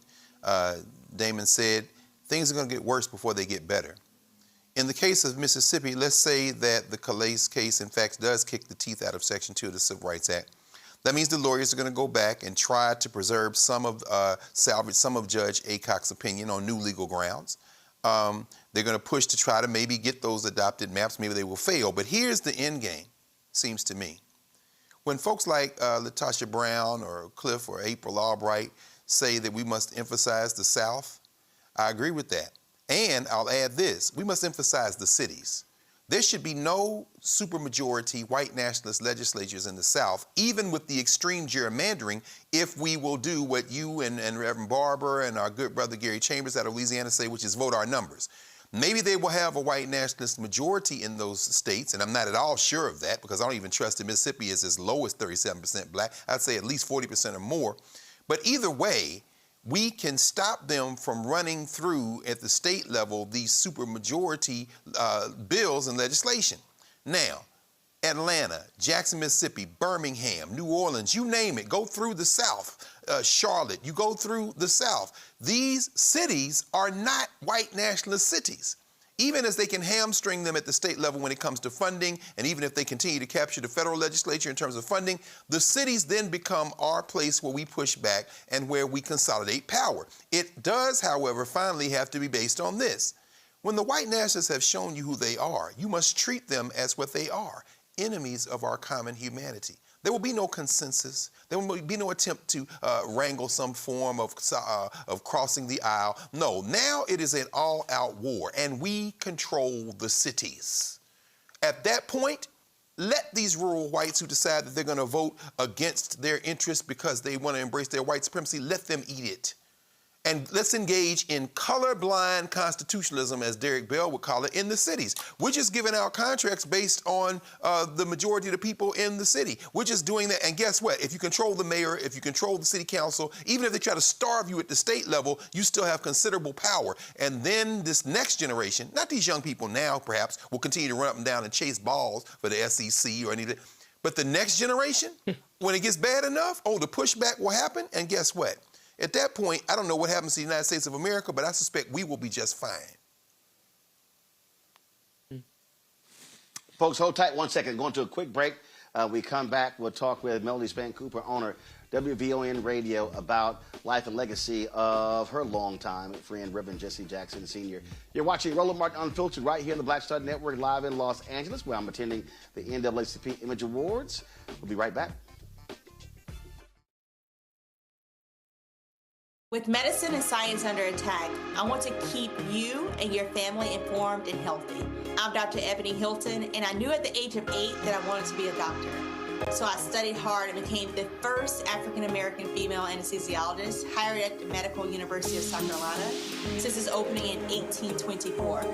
Damon said, things are going to get worse before they get better. In the case of Mississippi, let's say that the Calais case, in fact, does kick the teeth out of Section 2 of the Civil Rights Act. That means the lawyers are going to go back and try to preserve salvage some of Judge Aycock's opinion on new legal grounds. They're going to push to try to maybe get those adopted maps. Maybe they will fail. But here's the end game, seems to me. When folks like Latasha Brown or Cliff or April Albright say that we must emphasize the South, I agree with that. And I'll add this, we must emphasize the cities. There should be no supermajority white nationalist legislatures in the South, even with the extreme gerrymandering, if we will do what you and Reverend Barber and our good brother Gary Chambers out of Louisiana say, which is vote our numbers. Maybe they will have a white nationalist majority in those states, and I'm not at all sure of that because I don't even trust that Mississippi is as low as 37% black. I'd say at least 40% or more. But either way, we can stop them from running through at the state level these supermajority bills and legislation. Now, Atlanta, Jackson, Mississippi, Birmingham, New Orleans, you name it, go through the South. Charlotte, you go through the South. These cities are not white nationalist cities. Even as they can hamstring them at the state level when it comes to funding, and even if they continue to capture the federal legislature in terms of funding, the cities then become our place where we push back and where we consolidate power. It does, however, finally have to be based on this. When the white nationalists have shown you who they are, you must treat them as what they are, enemies of our common humanity. There will be no consensus. There will be no attempt to wrangle some form of crossing the aisle. No, now it is an all-out war, and we control the cities. At that point, let these rural whites who decide that they're going to vote against their interests because they want to embrace their white supremacy, let them eat it. And let's engage in colorblind constitutionalism, as Derek Bell would call it, in the cities. We're just giving out contracts based on the majority of the people in the city. We're just doing that. And guess what? If you control the mayor, if you control the city council, even if they try to starve you at the state level, you still have considerable power. And then this next generation, not these young people now, perhaps, will continue to run up and down and chase balls for the SEC or anything. But the next generation, when it gets bad enough, the pushback will happen. And guess what? At that point, I don't know what happens to the United States of America, but I suspect we will be just fine. Folks, hold tight 1 second. Going to a quick break. We come back. We'll talk with Melody Span Cooper, owner, WVON Radio, about life and legacy of her longtime friend, Reverend Jesse Jackson Sr. You're watching Roland Martin Unfiltered right here on the Black Star Network, live in Los Angeles, where I'm attending the NAACP Image Awards. We'll be right back. With medicine and science under attack, I want to keep you and your family informed and healthy. I'm Dr. Ebony Hilton, and I knew at the age of 8 that I wanted to be a doctor. So I studied hard and became the first African-American female anesthesiologist hired at the Medical University of South Carolina since its opening in 1824.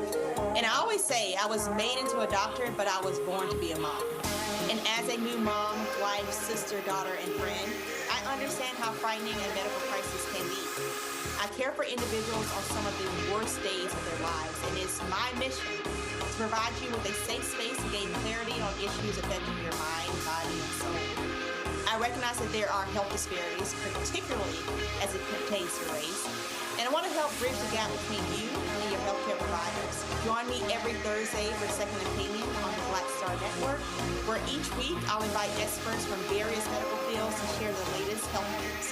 And I always say I was made into a doctor, but I was born to be a mom. And as a new mom, wife, sister, daughter, and friend, I understand how frightening a medical crisis can be. I care for individuals on some of the worst days of their lives, and it's my mission to provide you with a safe space to gain clarity on issues affecting your mind, body, and soul. I recognize that there are health disparities, particularly as it pertains to race, and I want to help bridge the gap between you and your healthcare providers. Join me every Thursday for Second Opinion on the Black Star Network, where each week I'll invite experts from various medical fields to share the latest health news.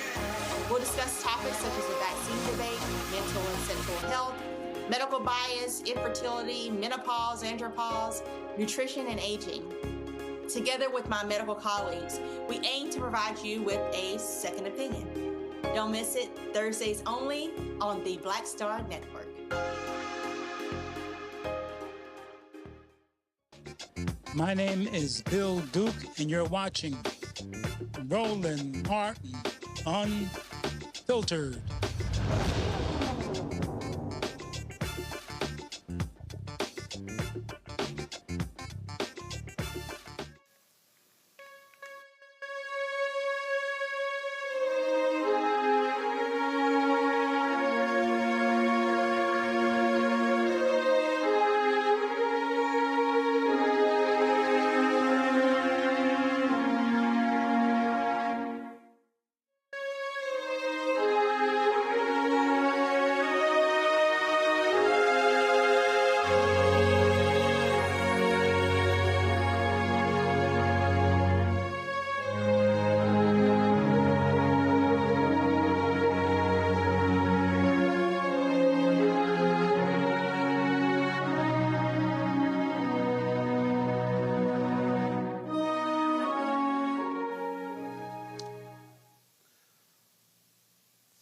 We'll discuss topics such as the vaccine debate, mental and sexual health, medical bias, infertility, menopause, andropause, nutrition, and aging. Together with my medical colleagues, we aim to provide you with a second opinion. Don't miss it, Thursdays only on the Black Star Network. My name is Bill Duke, and you're watching Roland Martin Unfiltered.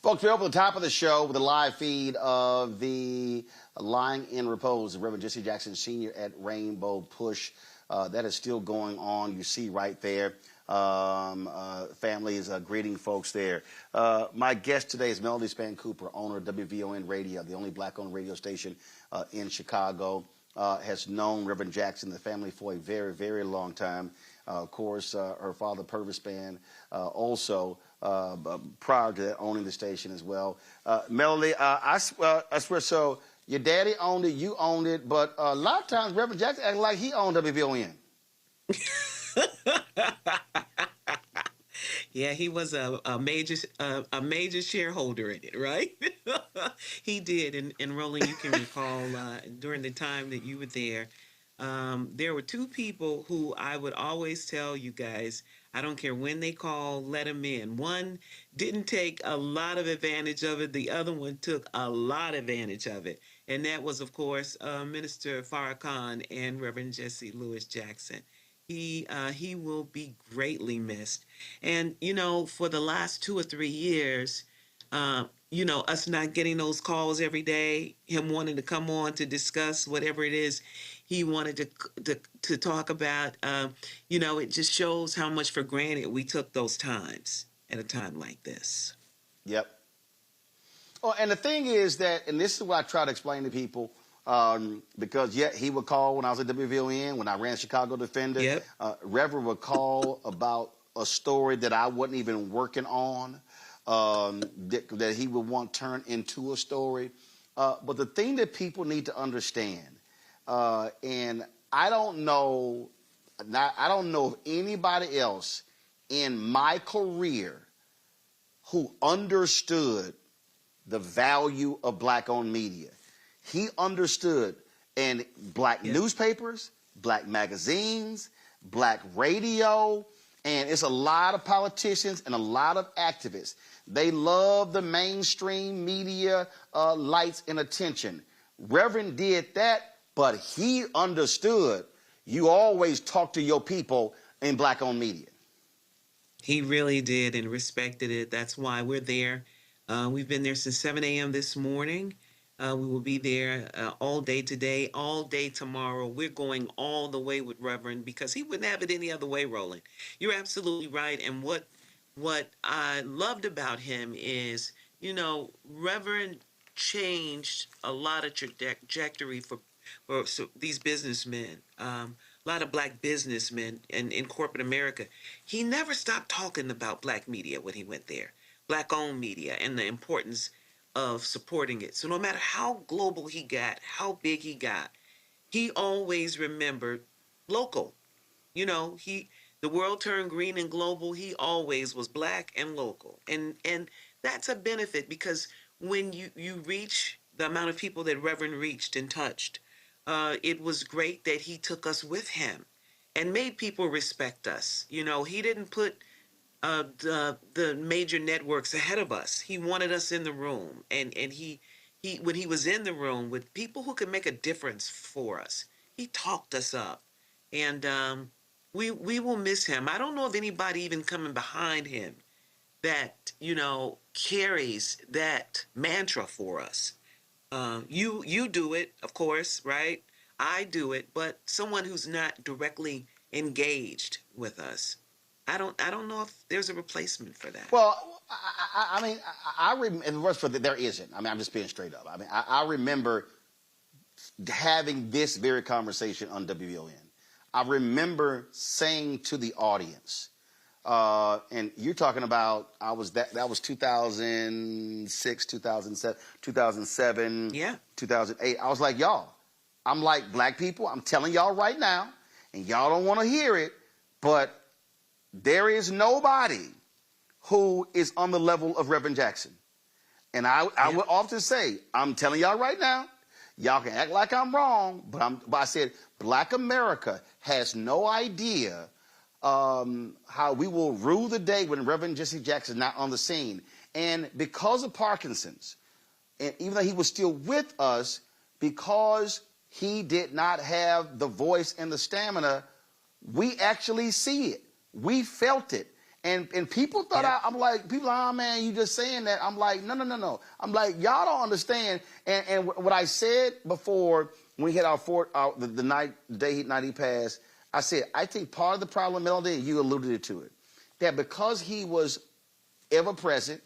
Folks, we're over the top of the show with a live feed of the Lying in Repose of Reverend Jesse Jackson Sr. at Rainbow Push. That is still going on. You see right there. Families greeting folks there. My guest today is Melody Span Cooper, owner of WVON Radio, the only black-owned radio station in Chicago. Has known Reverend Jackson, the family, for a very, very long time. Of course, her father, Purvis Span, also prior to that, owning the station as well. Melody, I swear, so your daddy owned it, you owned it, but a lot of times Reverend Jackson acted like he owned WVON. Yeah, he was a major shareholder in it, right? He did, and Roland, you can recall during the time that you were there were two people who I would always tell you guys, I don't care when they call, let them in. One didn't take a lot of advantage of it. The other one took a lot of advantage of it. And that was, of course, Minister Farrakhan and Reverend Jesse Louis Jackson. He will be greatly missed. And, you know, for the last 2 or 3 years, you know, us not getting those calls every day, him wanting to come on to discuss whatever it is he wanted to talk about, you know, it just shows how much for granted we took those times at a time like this. Yep. Oh, and the thing is that, and this is what I try to explain to people, because he would call when I was at WVON, when I ran Chicago Defender. Yep. Reverend would call about a story that I wasn't even working on, that he would want turned into a story. But the thing that people need to understand, and I don't know of anybody else in my career who understood the value of black-owned media. He understood, and black newspapers, black magazines, black radio, and it's a lot of politicians and a lot of activists. They love the mainstream media lights and attention. Reverend did that, but he understood you always talk to your people in black-owned media. He really did and respected it. That's why we're there. We've been there since 7 a.m. this morning. We will be there all day today, all day tomorrow. We're going all the way with Reverend because he wouldn't have it any other way, Roland. You're absolutely right. And what I loved about him is, Reverend changed a lot of trajectory for these businessmen, a lot of black businessmen in corporate America. He never stopped talking about black media when he went there, black-owned media, and the importance of supporting it. So no matter how global he got, how big he got, he always remembered local. The world turned green and global. He always was black and local. And that's a benefit because when you reach the amount of people that Reverend reached and touched, it was great that he took us with him and made people respect us. He didn't put the major networks ahead of us. He wanted us in the room, and he when he was in the room with people who could make a difference for us, he talked us up, and we will miss him. I don't know of anybody even coming behind him that carries that mantra for us. You do it, of course, right? I do it, but someone who's not directly engaged with us. I don't know if there's a replacement for that. Well, I remember, there isn't. I'm just being straight up. I remember having this very conversation on WVON. I remember saying to the audience, and you're talking about, that was 2006, 2007, yeah, 2008. I was like, y'all, I'm like, black people, I'm telling y'all right now, and y'all don't want to hear it, but there is nobody who is on the level of Reverend Jackson. And I would often say, I'm telling y'all right now, y'all can act like I'm wrong, but I said, black America has no idea how we will rue the day when Reverend Jesse Jackson is not on the scene. And because of Parkinson's, and even though he was still with us, because he did not have the voice and the stamina, we actually see it. We felt it. And people thought, I'm like, people, oh man, you just saying that. I'm like, no. I'm like, y'all don't understand. And what I said before, when we had the night he passed, I said, I think part of the problem, Melody, you alluded to it, that because he was ever present,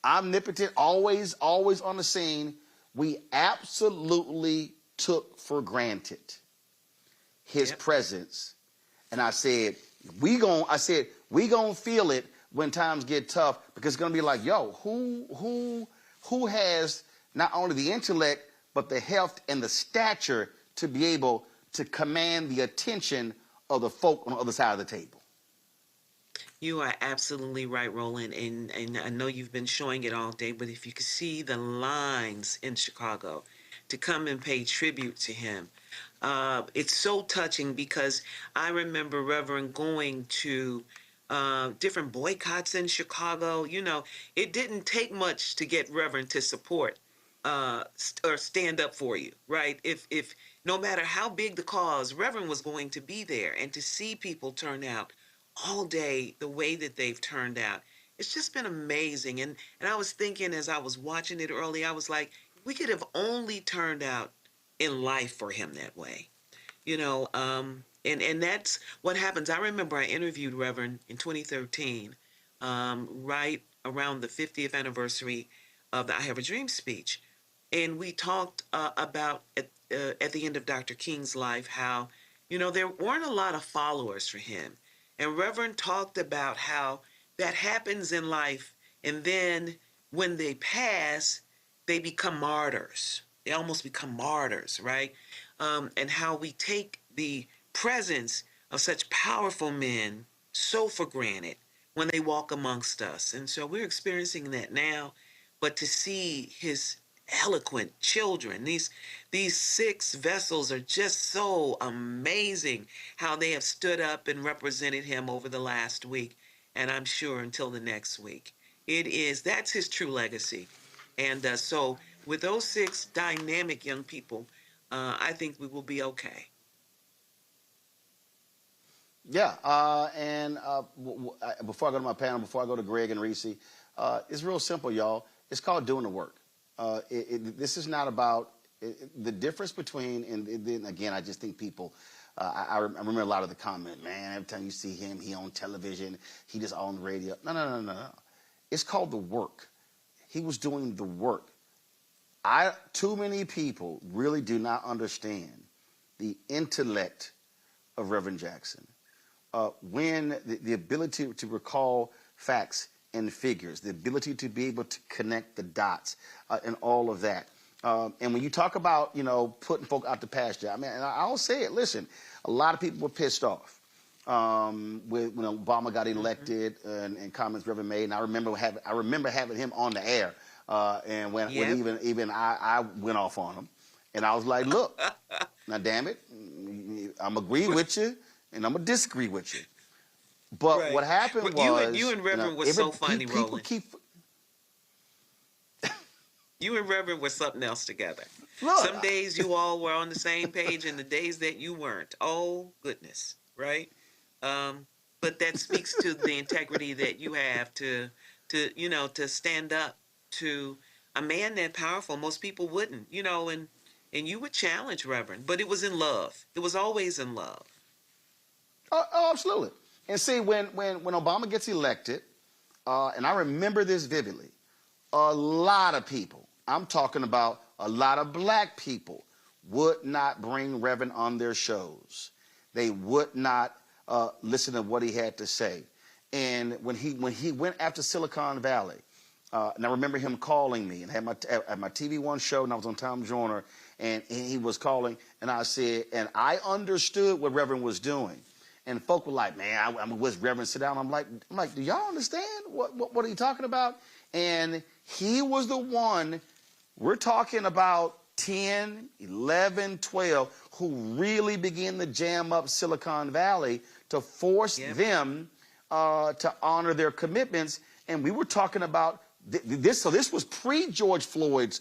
omnipotent, always on the scene, we absolutely took for granted his presence. And I said, we gonna feel it when times get tough, because it's gonna be like, yo, who has not only the intellect but the health and the stature to be able to command the attention of the folk on the other side of the table. You are absolutely right, Roland, and I know you've been showing it all day, but if you could see the lines in Chicago to come and pay tribute to him, it's so touching, because I remember Reverend going to different boycotts in Chicago. It didn't take much to get Reverend to support or stand up for you, right? If no matter how big the cause, Reverend was going to be there, and to see people turn out all day the way that they've turned out, it's just been amazing. And I was thinking as I was watching it early, I was like, we could have only turned out in life for him that way, and that's what happens. I remember I interviewed Reverend in 2013, right around the 50th anniversary of the I Have a Dream speech. And we talked about at the end of Dr. King's life how, there weren't a lot of followers for him. And Reverend talked about how that happens in life. And then when they pass, they become martyrs. They almost become martyrs, right? And how we take the presence of such powerful men so for granted when they walk amongst us. And so we're experiencing that now. But to see his eloquent children, these 6 vessels are just so amazing how they have stood up and represented him over the last week. And I'm sure until the next week. That's his true legacy. And so with those 6 dynamic young people, I think we will be okay. Yeah, and before I go to my panel, before I go to Greg and Reese, it's real simple, y'all. It's called doing the work. This is not about the difference between, and then again, I just think people, I remember a lot of the comment, man, every time you see him, he on television, he just on the radio. No. It's called the work. He was doing the work. Too many people really do not understand the intellect of Reverend Jackson. When the ability to recall facts and figures, the ability to be able to connect the dots and all of that. And when you talk about, putting folk out to pasture, I mean, and I'll say it, listen, a lot of people were pissed off when Obama got elected and comments Reverend made. And I remember having him on the air. And when even I went off on him. And I was like, look, now damn it, I'm agree with you and I'm going to disagree with you. But what happened was... You and Reverend were so funny, Roland. Keep... You and Reverend were something else together. Look, some days you all were on the same page and the days that you weren't. Oh, goodness, right? But that speaks to the integrity that you have to stand up to a man that powerful. Most people wouldn't, and you would challenge Reverend, but it was in love. It was always in love. Oh, absolutely. And see, when Obama gets elected, and I remember this vividly, a lot of people, I'm talking about a lot of black people, would not bring Reverend on their shows. They would not listen to what he had to say. And when he went after Silicon Valley, and I remember him calling me and had my TV One show, and I was on Tom Joyner, and he was calling, and I said, and I understood what Reverend was doing. And folk were like, man, I'm with Reverend, sit down. I'm like, do y'all understand what are you talking about? And he was the one, we're talking about 10, 11, 12, who really began to jam up Silicon Valley to force them to honor their commitments. And we were talking about this. So this was pre-George Floyd's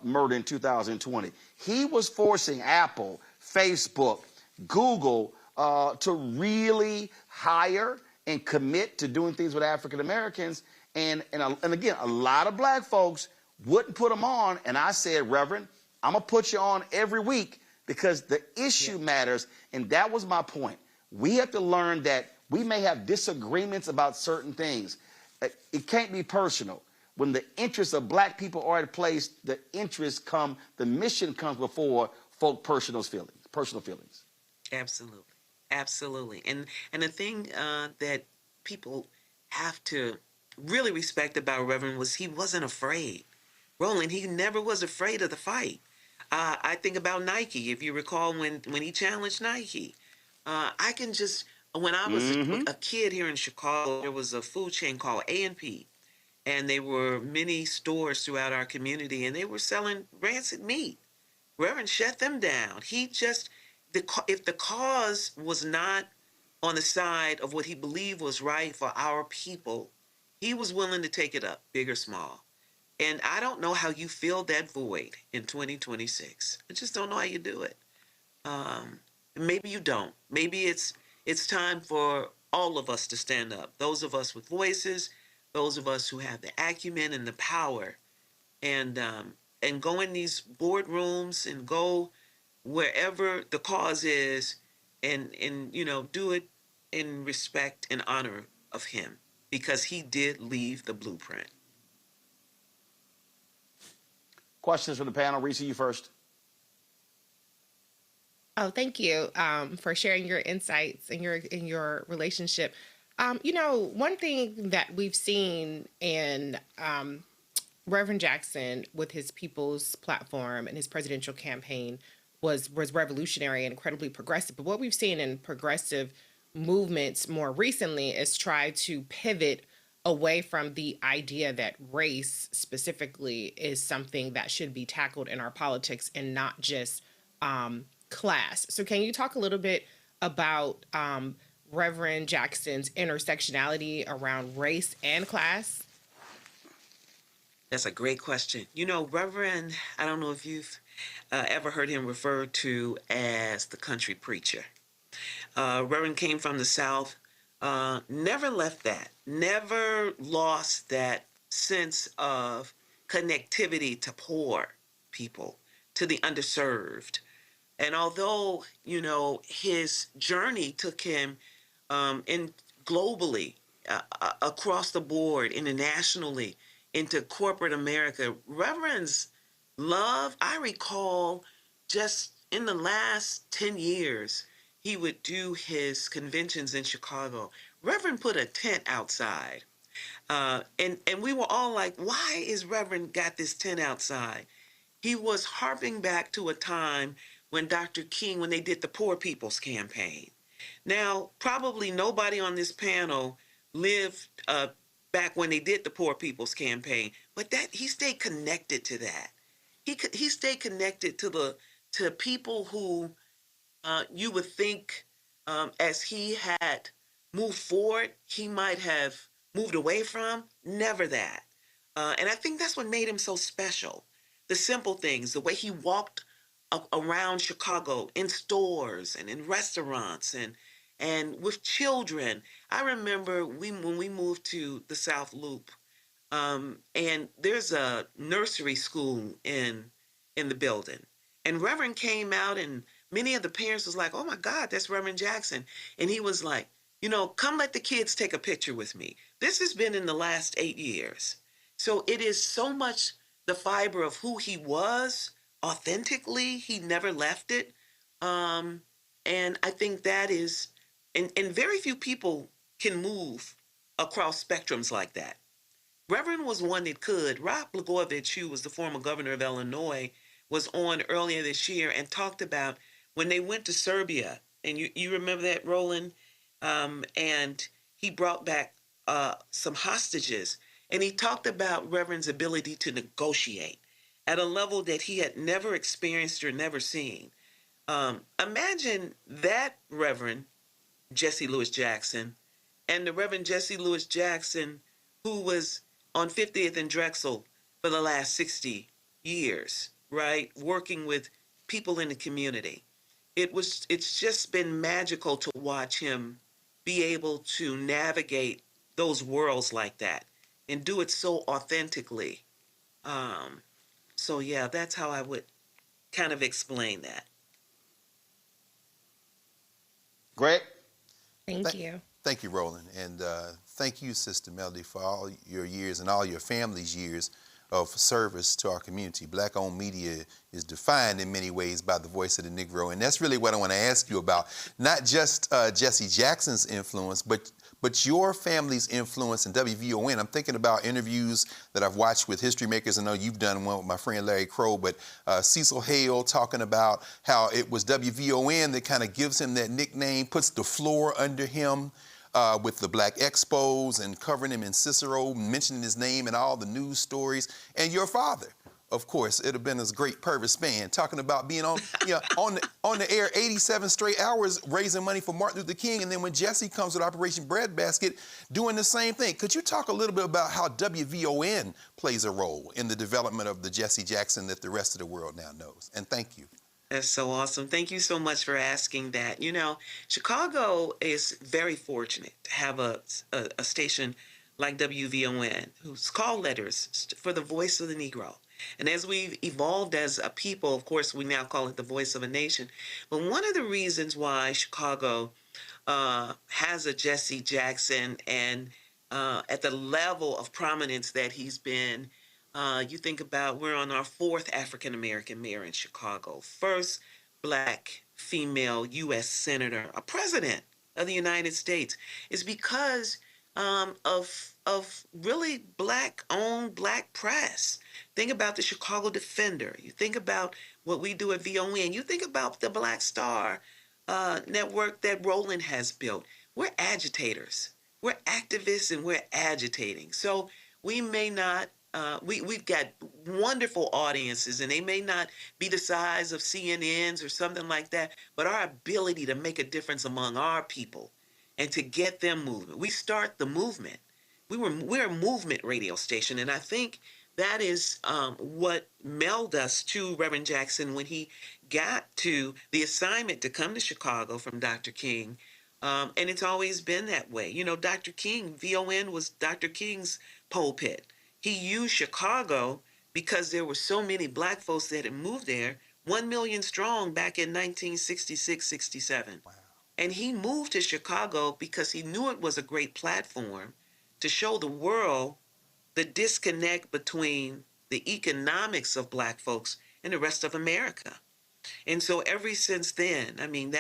murder in 2020. He was forcing Apple, Facebook, Google, to really hire and commit to doing things with African Americans. And again, a lot of black folks wouldn't put them on. And I said, Reverend, I'm going to put you on every week because the issue matters. And that was my point. We have to learn that we may have disagreements about certain things. It can't be personal. When the interests of black people are at place, the mission comes before folk personal feelings. Absolutely. And the thing that people have to really respect about Reverend was he wasn't afraid. Roland, he never was afraid of the fight. I think about Nike. If you recall when he challenged Nike, I can just, when I was a kid here in Chicago, there was a food chain called A&P, and there were many stores throughout our community, and they were selling rancid meat. Reverend shut them down. He just, if the cause was not on the side of what he believed was right for our people, he was willing to take it up, big or small. And I don't know how you fill that void in 2026. I just don't know how you do it. Maybe you don't. Maybe it's time for all of us to stand up. Those of us with voices, those of us who have the acumen and the power, and go in these boardrooms and go wherever the cause is, and do it in respect and honor of him, because he did leave the blueprint. Questions from the panel. Reese, you first. Oh, thank you for sharing your insights and your relationship. One thing that we've seen in Reverend Jackson with his People's Platform and his presidential campaign was revolutionary and incredibly progressive. But what we've seen in progressive movements more recently is try to pivot away from the idea that race specifically is something that should be tackled in our politics and not just class. So can you talk a little bit about Reverend Jackson's intersectionality around race and class? That's a great question. Reverend, I don't know if you've ever heard him referred to as the country preacher. Reverend came from the South, never left that, never lost that sense of connectivity to poor people, to the underserved. And although, his journey took him in globally, across the board, internationally, into corporate America, Reverend's love, I recall just in the last 10 years, he would do his conventions in Chicago. Reverend put a tent outside. And we were all like, why is Reverend got this tent outside? He was harping back to a time when Dr. King, when they did the Poor People's Campaign. Now, probably nobody on this panel lived back when they did the Poor People's Campaign, but that he stayed connected to that. He stayed connected to people who you would think as he had moved forward, he might have moved away from. Never that. And I think that's what made him so special. The simple things, the way he walked around Chicago in stores and in restaurants and with children. I remember when we moved to the South Loop, and there's a nursery school in the building. And Reverend came out, and many of the parents was like, oh my God, that's Reverend Jackson. And he was like, come let the kids take a picture with me. This has been in the last 8 years. So it is so much the fiber of who he was authentically. He never left it. And I think that is, and very few people can move across spectrums like that. Reverend was one that could. Rob Blagojevich, who was the former governor of Illinois, was on earlier this year and talked about when they went to Serbia, and you remember that, Roland, and he brought back some hostages, and he talked about Reverend's ability to negotiate at a level that he had never experienced or never seen. Imagine that Reverend Jesse Louis Jackson and the Reverend Jesse Louis Jackson who was on 50th and Drexel for the last 60 years, right? Working with people in the community. It's just been magical to watch him be able to navigate those worlds like that and do it so authentically. So yeah, that's how I would kind of explain that. Greg? Thank you. Thank you, Roland. And thank you, Sister Melody, for all your years and all your family's years of service to our community. Black-owned media is defined in many ways by the voice of the Negro. And that's really what I want to ask you about. Not just Jesse Jackson's influence, but your family's influence in WVON. I'm thinking about interviews that I've watched with history makers. I know you've done one with my friend Larry Crow, but Cecil Hale talking about how it was WVON that kind of gives him that nickname, puts the floor under him with the Black Expos and covering him in Cicero, mentioning his name in all the news stories. And your father, of course, it'd have been this great Purvis fan, talking about being on, on the air 87 straight hours, raising money for Martin Luther King. And then when Jesse comes with Operation Breadbasket, doing the same thing. Could you talk a little bit about how WVON plays a role in the development of the Jesse Jackson that the rest of the world now knows? And thank you. That's so awesome. Thank you so much for asking that. Chicago is very fortunate to have a station like WVON, whose call letters for the voice of the Negro. And as we've evolved as a people, of course, we now call it the voice of a nation. But one of the reasons why Chicago has a Jesse Jackson and at the level of prominence that he's been You think about we're on our fourth African American mayor in Chicago, first black female U.S. senator, a president of the United States. It's because of really black-owned black press. Think about the Chicago Defender. You think about what we do at VON. You think about the Black Star network that Roland has built. We're agitators. We're activists and we're agitating. So we may not, we've got wonderful audiences and they may not be the size of CNN's or something like that, but our ability to make a difference among our people and to get them moving. We start the movement. We're a movement radio station, and I think that is what melded us to Reverend Jackson when he got to the assignment to come to Chicago from Dr. King. And it's always been that way. You know, Dr. King, VON was Dr. King's pulpit. He used Chicago because there were so many black folks that had moved there, 1 million strong back in 1966, 67. Wow. And he moved to Chicago because he knew it was a great platform to show the world the disconnect between the economics of black folks and the rest of America. And so ever since then, I mean,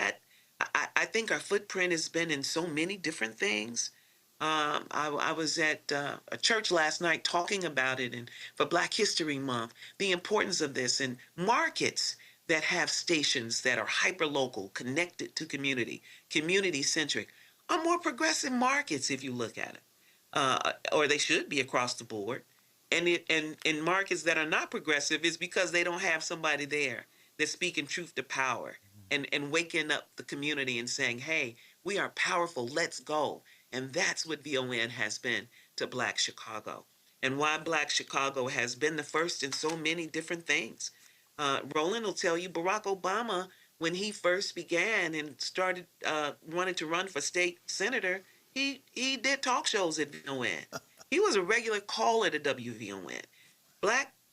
I think our footprint has been in so many different things. I was at a church last night talking about it, and for Black History Month, the importance of this, and markets that have stations that are hyper-local, connected to community, community-centric, are more progressive markets if you look at it, or they should be across the board. And in markets that are not progressive is because they don't have somebody there that's speaking truth to power and waking up the community and saying, hey, we are powerful, let's go. And that's what VON has been to Black Chicago, and why Black Chicago has been the first in so many different things. Roland will tell you Barack Obama, when he first began and started wanting to run for state senator, he did talk shows at VON. He was a regular caller to WVON.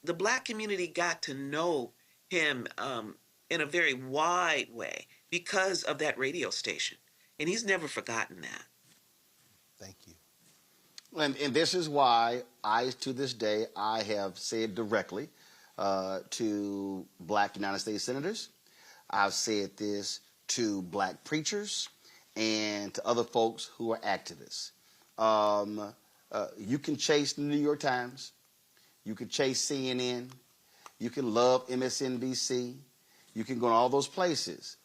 The black community got to know him in a very wide way because of that radio station. And he's never forgotten that. Thank you. And this is why to this day, I have said directly to black United States senators. I've said this to black preachers and to other folks who are activists. You can chase the New York Times. You can chase CNN. You can love MSNBC. You can go to all those places.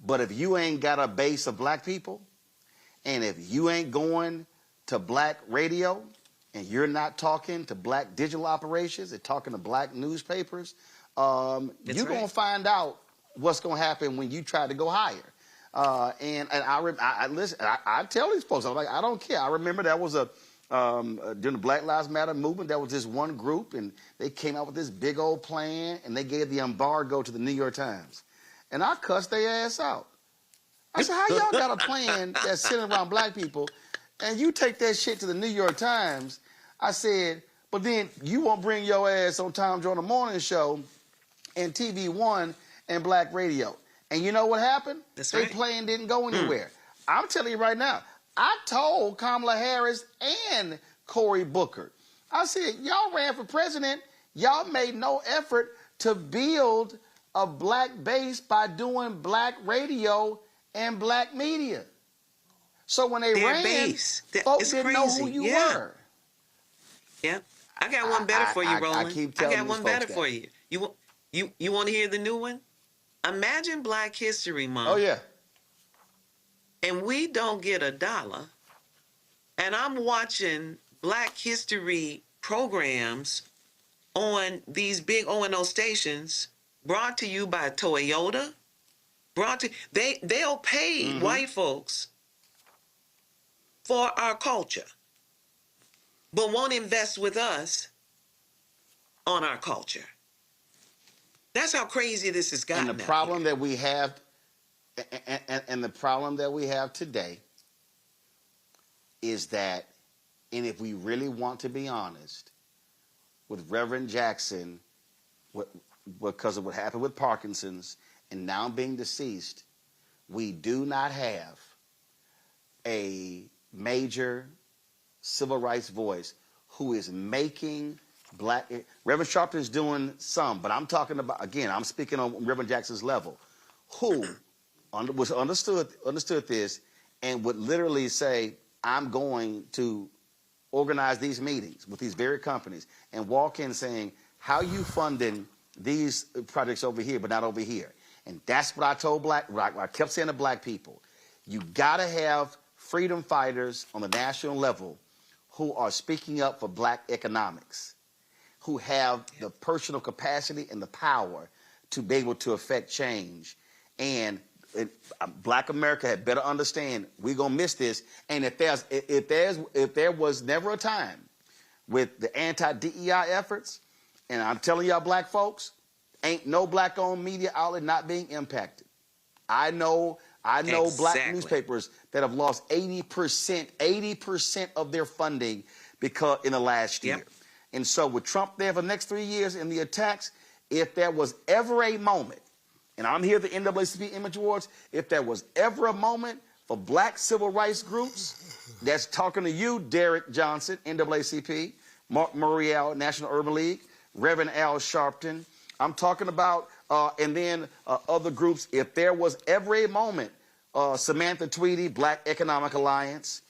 But if you ain't got a base of black people, and if you ain't going to black radio, and you're not talking to black digital operations and talking to black newspapers, you're going to find out what's going to happen when you try to go higher. And I listen. I tell these folks, I'm like, I don't care. I remember that was during the Black Lives Matter movement, there was this one group, and they came out with this big old plan, and they gave the embargo to the New York Times. And I cussed their ass out. I said, how y'all got a plan that's centered around black people, and you take that shit to the New York Times? I said, but then you won't bring your ass on Tom Joyner Morning Show and TV One and black radio. And you know what happened? They plan didn't go anywhere. I'm telling you right now, I told Kamala Harris and Cory Booker, I said, y'all ran for president, y'all made no effort to build a black base by doing black radio and black media. So when they ran, folks didn't know who you were. Yeah. I got one better for you, Roland. I keep telling I got one better that. for you. You want to hear the new one? Imagine Black History Month. Oh, yeah. And we don't get $1. And I'm watching Black History programs on these big O&O stations brought to you by Toyota. They'll pay white folks for our culture, but won't invest with us on our culture. That's how crazy this has gotten. And the problem that we have, and the problem that we have today is that, and if we really want to be honest, with Reverend Jackson, because of what happened with Parkinson's and now being deceased, we do not have a major civil rights voice who is making Reverend Sharpton is doing some, but I'm talking about, again, I'm speaking on Reverend Jackson's level, who was understood this and would literally say, I'm going to organize these meetings with these very companies and walk in saying, how you funding these projects over here but not over here? And that's what I told I kept saying to black people. You got to have freedom fighters on the national level who are speaking up for black economics, who have the personal capacity and the power to be able to affect change. And black America had better understand we're going to miss this. And if there was never a time with the anti-DEI efforts, and I'm telling y'all black folks, ain't no black-owned media outlet not being impacted. I know black newspapers that have lost 80% of their funding because in the last year. And so with Trump there for the next 3 years in the attacks, if there was ever a moment, and I'm here at the NAACP Image Awards, if there was ever a moment for black civil rights groups, that's talking to you, Derek Johnson, NAACP, Mark Murriel, National Urban League, Reverend Al Sharpton, I'm talking about, and then other groups, if there was ever a moment, Samantha Tweedy, Black Economic Alliance,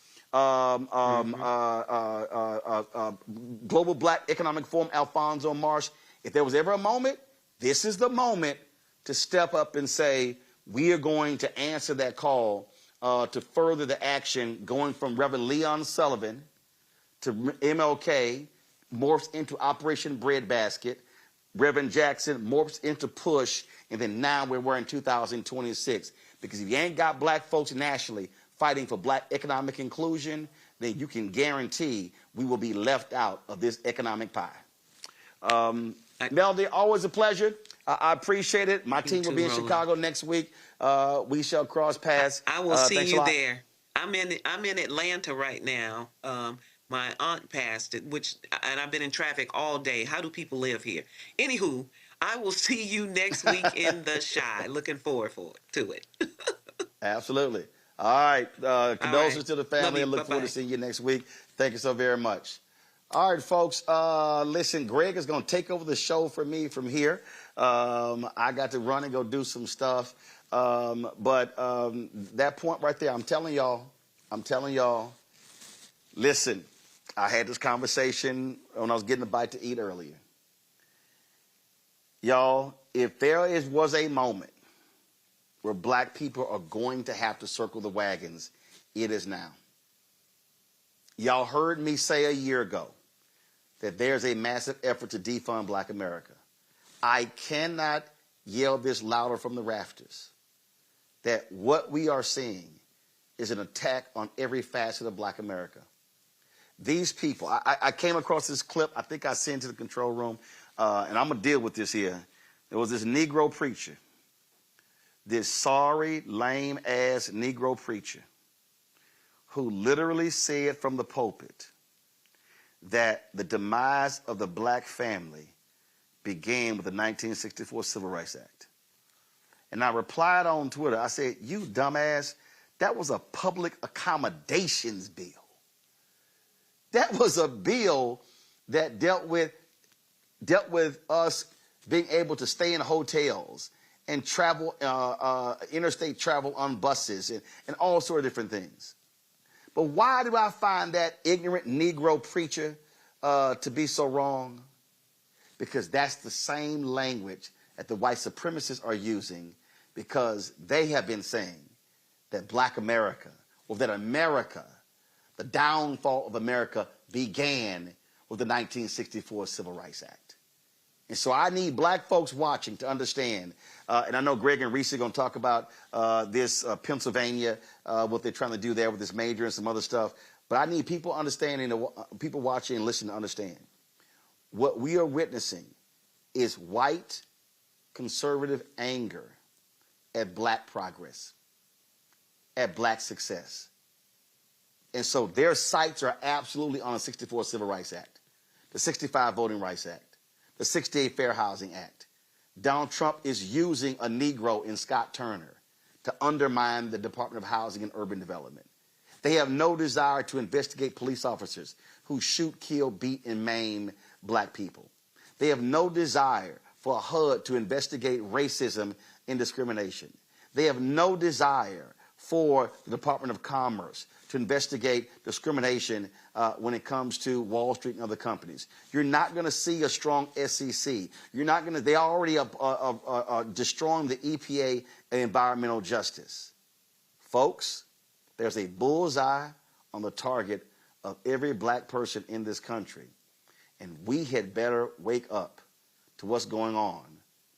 Global Black Economic Forum, Alfonso Marsh, if there was ever a moment, this is the moment to step up and say, we are going to answer that call to further the action going from Reverend Leon Sullivan to MLK, morphs into Operation Breadbasket, Reverend Jackson morphs into Push, and then now we're in 2026. Because if you ain't got black folks nationally fighting for black economic inclusion, then you can guarantee we will be left out of this economic pie. Melody, always a pleasure. I appreciate it. My team will be in Chicago next week. We shall cross paths. I will see you there. I'm in Atlanta right now. My aunt passed it, and I've been in traffic all day. How do people live here? Anywho, I will see you next week in the Chi. Looking forward to it. Absolutely. All right. Condolences to the family. I look forward to seeing you next week. Thank you so very much. All right, folks. Listen, Greg is going to take over the show for me from here. I got to run and go do some stuff. But that point right there, I'm telling y'all, listen, I had this conversation when I was getting a bite to eat earlier. Y'all, if there was a moment where black people are going to have to circle the wagons, it is now. Y'all heard me say a year ago that there's a massive effort to defund black America. I cannot yell this louder from the rafters that what we are seeing is an attack on every facet of black America. These people, I came across this clip, I think I sent it to the control room, and I'm going to deal with this here. There was this Negro preacher, this sorry, lame-ass Negro preacher who literally said from the pulpit that the demise of the black family began with the 1964 Civil Rights Act. And I replied on Twitter, I said, you dumbass, that was a public accommodations bill. That was a bill that dealt with us being able to stay in hotels and travel, interstate travel on buses and all sorts of different things. But why do I find that ignorant Negro preacher to be so wrong? Because that's the same language that the white supremacists are using, because they have been saying that black America, or that America, the downfall of America began with the 1964 Civil Rights Act. And so I need black folks watching to understand, and I know Greg and Reese are going to talk about this Pennsylvania, what they're trying to do there with this major and some other stuff, but I need people understanding, people watching and listening to understand. What we are witnessing is white conservative anger at black progress, at black success. And so their sights are absolutely on the 64 Civil Rights Act, the 65 Voting Rights Act, the 68 Fair Housing Act. Donald Trump is using a Negro in Scott Turner to undermine the Department of Housing and Urban Development. They have no desire to investigate police officers who shoot, kill, beat, and maim black people. They have no desire for HUD to investigate racism and discrimination. They have no desire for the Department of Commerce to investigate discrimination when it comes to Wall Street and other companies. You're not going to see a strong SEC. You're not going to, they already are destroying the EPA and environmental justice. Folks, there's a bullseye on the target of every black person in this country. And we had better wake up to what's going on,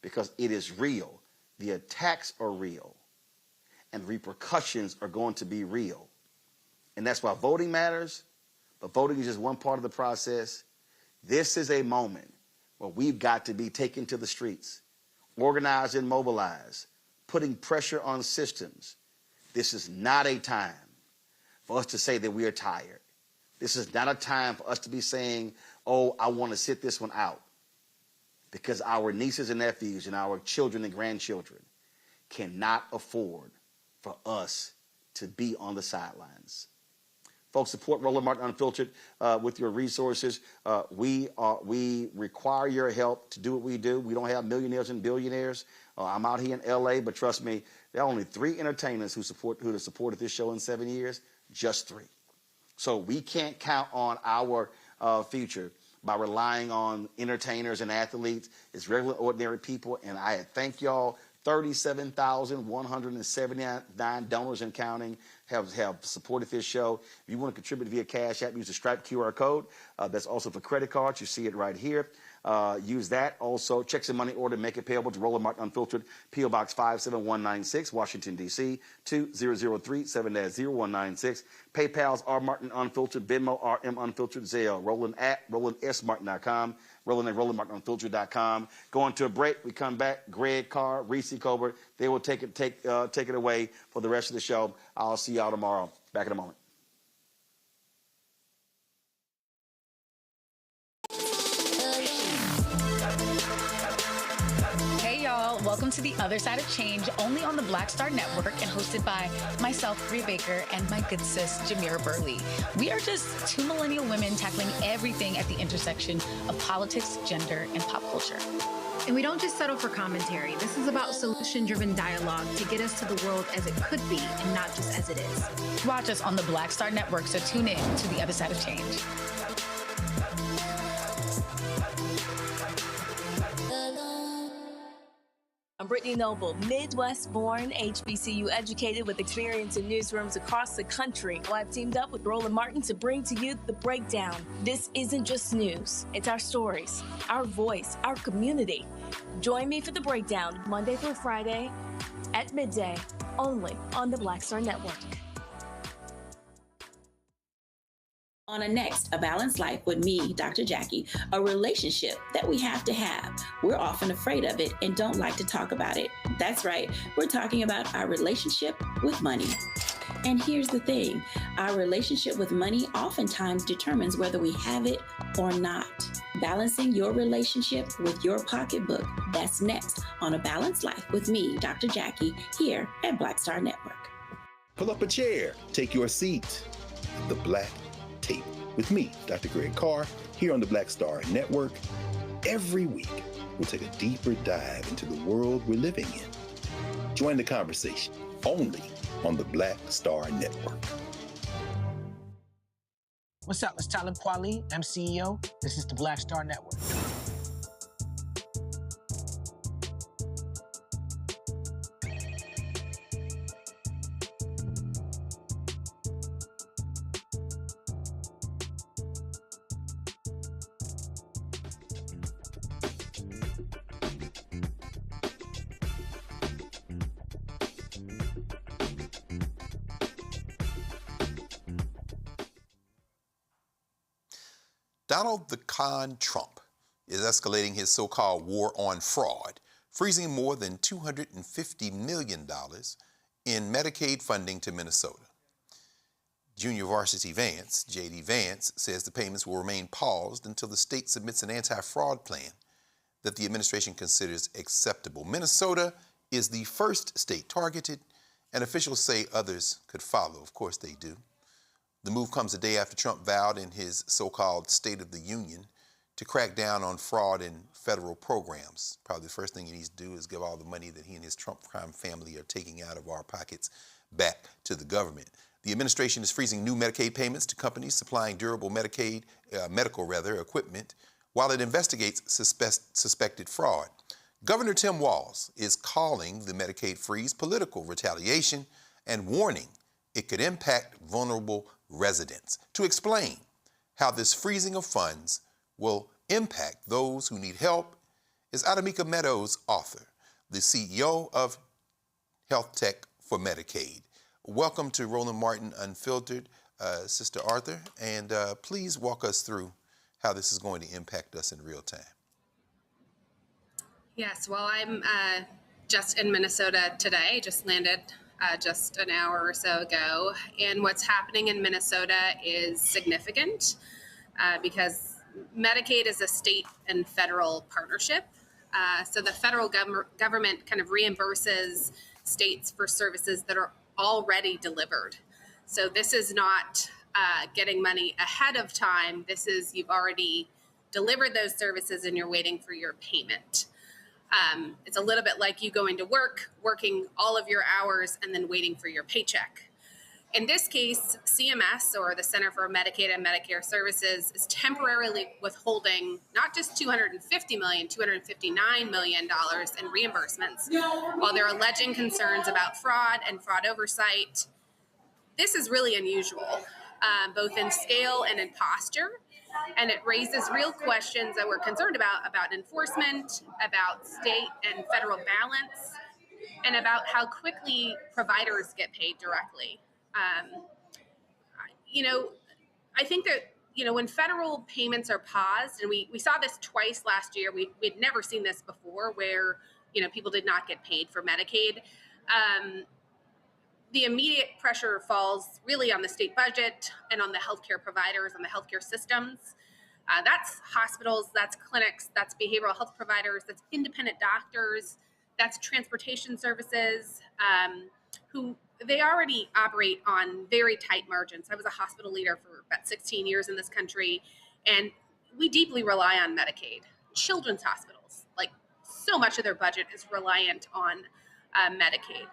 because it is real. The attacks are real. And repercussions are going to be real. And that's why voting matters, but voting is just one part of the process. This is a moment where we've got to be taken to the streets, organized and mobilized, putting pressure on systems. This is not a time for us to say that we are tired. This is not a time for us to be saying, oh, I want to sit this one out. Because our nieces and nephews and our children and grandchildren cannot afford for us to be on the sidelines. Folks, support Roland Martin Unfiltered with your resources. We require your help to do what we do. We don't have millionaires and billionaires. I'm out here in LA, but trust me, there are only 3 entertainers who have supported this show in 7 years, just 3. So we can't count on our future by relying on entertainers and athletes. It's regular, ordinary people, and I thank y'all. 37,179 donors and counting have supported this show. If you want to contribute via Cash App, use the Stripe QR code. That's also for credit cards. You see it right here. Use that. Also, checks and money order, make it payable to Roland Martin Unfiltered, P.O. Box 57196, Washington, D.C., 20037-0196. PayPal's R. Martin Unfiltered, Venmo RM Unfiltered, Zelle, RolandSMartin.com, Roland at RolandMartinUnfiltered.com. Going to a break. We come back. Greg Carr, Reese Colbert, they will take it away for the rest of the show. I'll see y'all tomorrow. Back in a moment. Hey y'all, welcome to The Other Side of Change, only on the Black Star Network and hosted by myself, Bree Baker, and my good sis, Jameera Burley. We are just 2 millennial women tackling everything at the intersection of politics, gender, and pop culture. And we don't just settle for commentary. This is about solution-driven dialogue to get us to the world as it could be and not just as it is. Watch us on the Black Star Network, so tune in to The Other Side of Change. I'm Brittany Noble, Midwest-born, HBCU educated with experience in newsrooms across the country. Well, I've teamed up with Roland Martin to bring to you The Breakdown. This isn't just news. It's our stories, our voice, our community. Join me for The Breakdown, Monday through Friday at midday, only on the Black Star Network. On next, A Balanced Life with me, Dr. Jackie, a relationship that we have to have. We're often afraid of it and don't like to talk about it. That's right, we're talking about our relationship with money. And here's the thing, our relationship with money oftentimes determines whether we have it or not. Balancing your relationship with your pocketbook, that's next on A Balanced Life with me, Dr. Jackie, here at Black Star Network. Pull up a chair, take your seat. The Black Tape with me, Dr. Greg Carr, here on the Black Star Network. Every week, we'll take a deeper dive into the world we're living in. Join the conversation only on the Black Star Network. What's up? It's Talib Kweli. I'm CEO. This is the Black Star Network. Donald the Con Trump is escalating his so-called war on fraud, freezing more than $250 million in Medicaid funding to Minnesota. Junior Varsity Vance, J.D. Vance, says the payments will remain paused until the state submits an anti-fraud plan that the administration considers acceptable. Minnesota is the first state targeted, and officials say others could follow. Of course they do. The move comes a day after Trump vowed in his so-called State of the Union to crack down on fraud in federal programs. Probably the first thing he needs to do is give all the money that he and his Trump crime family are taking out of our pockets back to the government. The administration is freezing new Medicaid payments to companies supplying durable medical equipment while it investigates suspected fraud. Governor Tim Walz is calling the Medicaid freeze political retaliation and warning it could impact vulnerable residents. To explain how this freezing of funds will impact those who need help is Adamika Meadows, author, the CEO of Health Tech for Medicaid. Welcome to Roland Martin Unfiltered, Sister Arthur, and please walk us through how this is going to impact us in real time. Yes, well, I'm just in Minnesota today, just landed just an hour or so ago. And what's happening in Minnesota is significant because Medicaid is a state and federal partnership. So the federal government kind of reimburses states for services that are already delivered. So this is not getting money ahead of time. This is you've already delivered those services and you're waiting for your payment. It's a little bit like you going to work, working all of your hours, and then waiting for your paycheck. In this case, CMS, or the Center for Medicaid and Medicare Services, is temporarily withholding not just $259 million in reimbursements, while they're alleging concerns about fraud and fraud oversight. This is really unusual, both in scale and in posture. And it raises real questions that we're concerned about enforcement, about state and federal balance, and about how quickly providers get paid directly. I think that, when federal payments are paused, and we saw this twice last year, we'd never seen this before where, people did not get paid for Medicaid. The immediate pressure falls really on the state budget and on the healthcare providers, on the healthcare systems. That's hospitals, that's clinics, that's behavioral health providers, that's independent doctors, that's transportation services, who they already operate on very tight margins. I was a hospital leader for about 16 years in this country, and we deeply rely on Medicaid. Children's hospitals, like so much of their budget is reliant on Medicaid.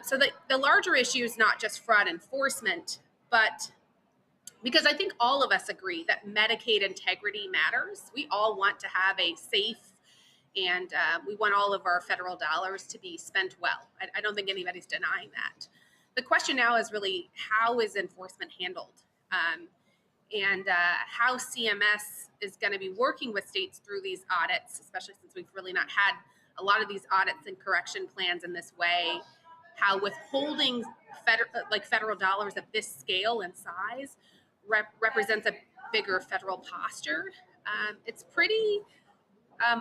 So the larger issue is not just fraud enforcement, but because I think all of us agree that Medicaid integrity matters. We all want to have a safe and we want all of our federal dollars to be spent well. I don't think anybody's denying that. The question now is really how is enforcement handled and how CMS is going to be working with states through these audits, especially since we've really not had a lot of these audits and correction plans in this way. How withholding federal dollars of this scale and size represents a bigger federal posture. It's pretty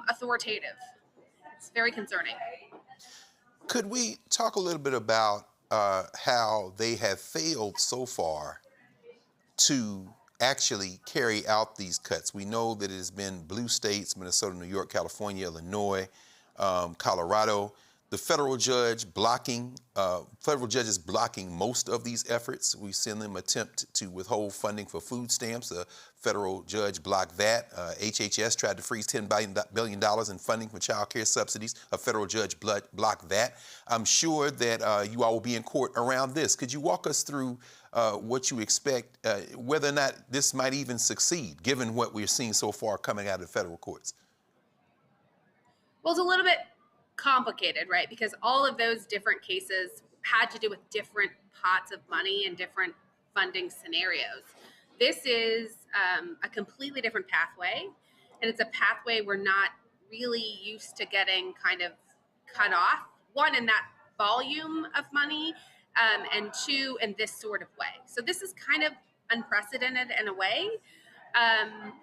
authoritative. It's very concerning. Could we talk a little bit about how they have failed so far to actually carry out these cuts? We know that it has been blue states, Minnesota, New York, California, Illinois, Colorado. The federal judges blocking most of these efforts. We've seen them attempt to withhold funding for food stamps. A federal judge blocked that. HHS tried to freeze $10 billion in funding for child care subsidies. A federal judge blocked that. I'm sure that you all will be in court around this. Could you walk us through what you expect, whether or not this might even succeed, given what we're seeing so far coming out of the federal courts? Well, it's a little bit complicated, right? Because all of those different cases had to do with different pots of money and different funding scenarios. This is a completely different pathway, and it's a pathway we're not really used to getting kind of cut off. One, in that volume of money, and two, in this sort of way. So this is kind of unprecedented in a way.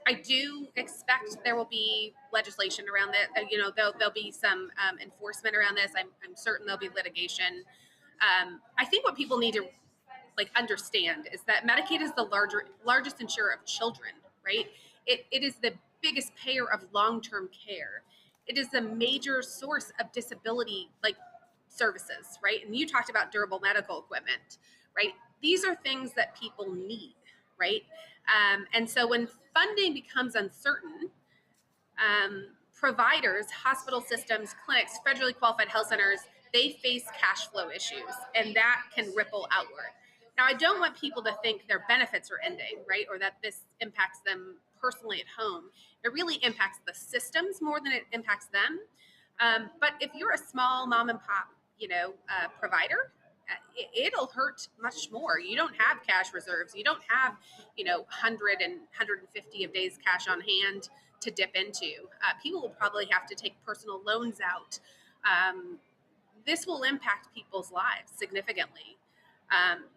I do expect there will be legislation around that. There'll be some enforcement around this. I'm certain there'll be litigation. I think what people need to understand is that Medicaid is the largest insurer of children, right? It is the biggest payer of long-term care. It is a major source of disability services, right? And you talked about durable medical equipment, right? these are things that people need, right? And so when funding becomes uncertain, providers, hospital systems, clinics, federally qualified health centers, they face cash flow issues, and that can ripple outward. Now, I don't want people to think their benefits are ending, right? Or that this impacts them personally at home. It really impacts the systems more than it impacts them. But if you're a small mom and pop, provider, it'll hurt much more. You don't have cash reserves. You don't have, 100 and 150 of days cash on hand to dip into. People will probably have to take personal loans out. This will impact people's lives significantly.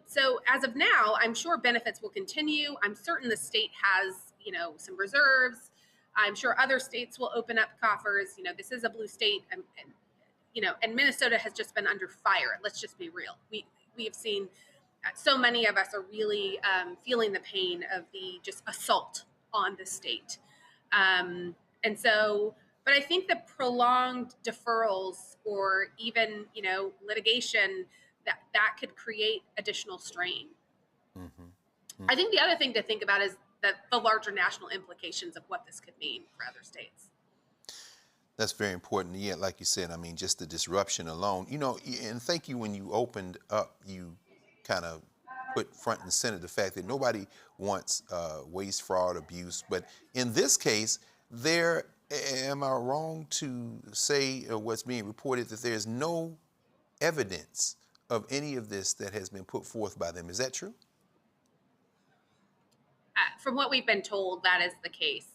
So as of now, I'm sure benefits will continue. I'm certain the state has, some reserves. I'm sure other states will open up coffers. This is a blue state, and Minnesota has just been under fire. Let's just be real. We have seen so many of us are really feeling the pain of the just assault on the state. But I think the prolonged deferrals or even, litigation, that could create additional strain. I think the other thing to think about is the larger national implications of what this could mean for other states. That's very important. Yeah, like you said, I mean, just the disruption alone, and thank you when you opened up, you kind of put front and center the fact that nobody wants waste, fraud, abuse. But in this case, am I wrong to say what's being reported that there's no evidence of any of this that has been put forth by them? Is that true? From what we've been told, that is the case.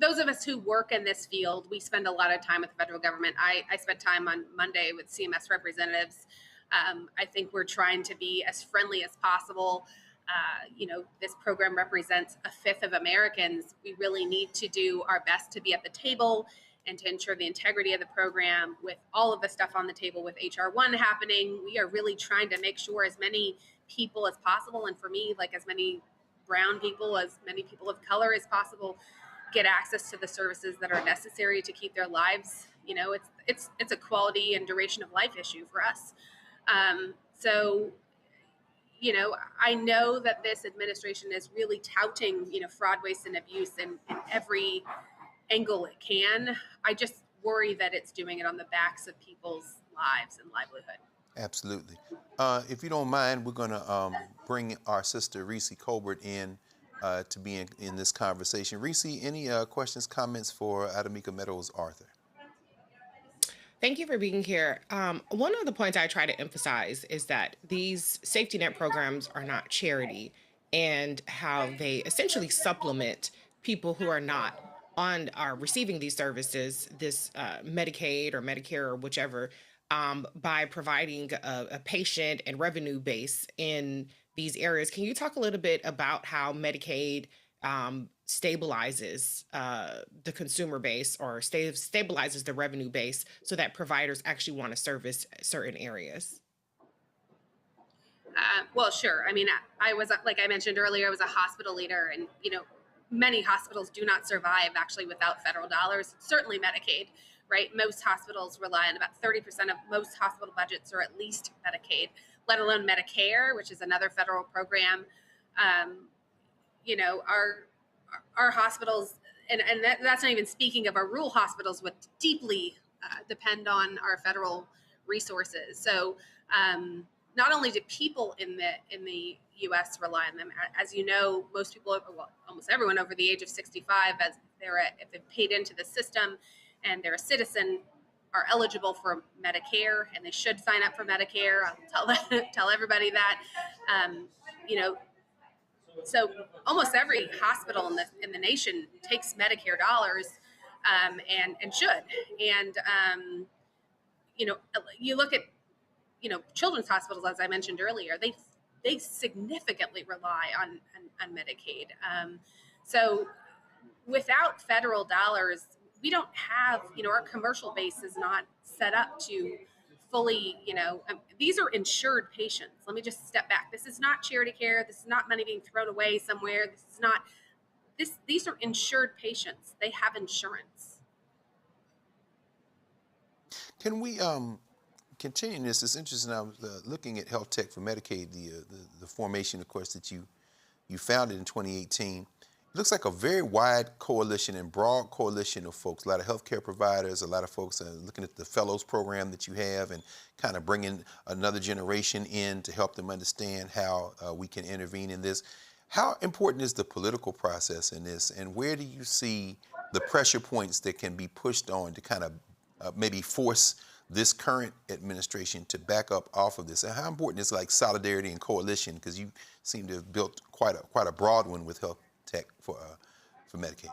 Those of us who work in this field, we spend a lot of time with the federal government. I spent time on Monday with CMS representatives. I think we're trying to be as friendly as possible. This program represents a fifth of Americans. We really need to do our best to be at the table and to ensure the integrity of the program. With all of the stuff on the table with HR 1 happening, we are really trying to make sure as many people as possible, and for me, like as many brown people, as many people of color as possible, get access to the services that are necessary to keep their lives. It's a quality and duration of life issue for us. I know that this administration is really touting, fraud, waste, and abuse in every angle it can. I just worry that it's doing it on the backs of people's lives and livelihood. Absolutely. If you don't mind, we're going to bring our sister Reese Colbert in to be in this conversation. Reese, any questions, comments for Adamika Meadows Arthur? Thank you for being here. One of the points I try to emphasize is that these safety net programs are not charity, and how they essentially supplement people who are not are receiving these services, this Medicaid or Medicare or whichever, by providing a patient and revenue base in these areas. Can you talk a little bit about how Medicaid stabilizes the consumer base or stabilizes the revenue base so that providers actually want to service certain areas? Well, sure. I mean, I was, like I mentioned earlier, I was a hospital leader, and, many hospitals do not survive actually without federal dollars, certainly Medicaid, right? Most hospitals rely on about 30% of most hospital budgets or at least Medicaid, let alone Medicare, which is another federal program. Our hospitals, and that's not even speaking of our rural hospitals, would deeply depend on our federal resources. So not only do people in the U.S. rely on them, as you know, most people, well, almost everyone over the age of 65, as if they've paid into the system and they're a citizen, are eligible for Medicare, and they should sign up for Medicare. I'll tell everybody that. So almost every hospital in the nation takes Medicare dollars, and should. And you look at children's hospitals, as I mentioned earlier, they significantly rely on Medicaid. So without federal dollars, we don't have, our commercial base is not set up to fully, these are insured patients. Let me just step back. This is not charity care. This is not money being thrown away somewhere. These are insured patients. They have insurance. Can we continuing this, it's interesting. I was looking at Health Tech for Medicaid, the formation, of course, that you founded in 2018. It looks like a very wide coalition and broad coalition of folks, a lot of healthcare providers, a lot of folks looking at the fellows program that you have and kind of bringing another generation in to help them understand how we can intervene in this. How important is the political process in this, and where do you see the pressure points that can be pushed on to kind of maybe force this current administration to back up off of this? And how important is like solidarity and coalition, because you seem to have built quite a broad one with Health Tech for Medicaid?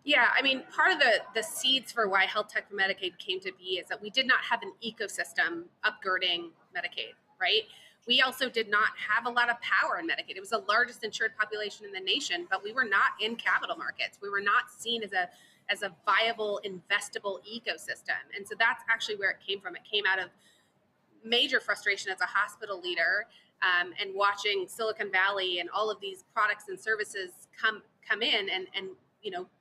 Yeah, I mean, part of the seeds for why Health Tech for Medicaid came to be is that we did not have an ecosystem upgirding Medicaid, right? We also did not have a lot of power in Medicaid. It was the largest insured population in the nation, but we were not in capital markets. We were not seen as a viable, investable ecosystem. And so that's actually where it came from. It came out of major frustration as a hospital leader, and watching Silicon Valley and all of these products and services come in and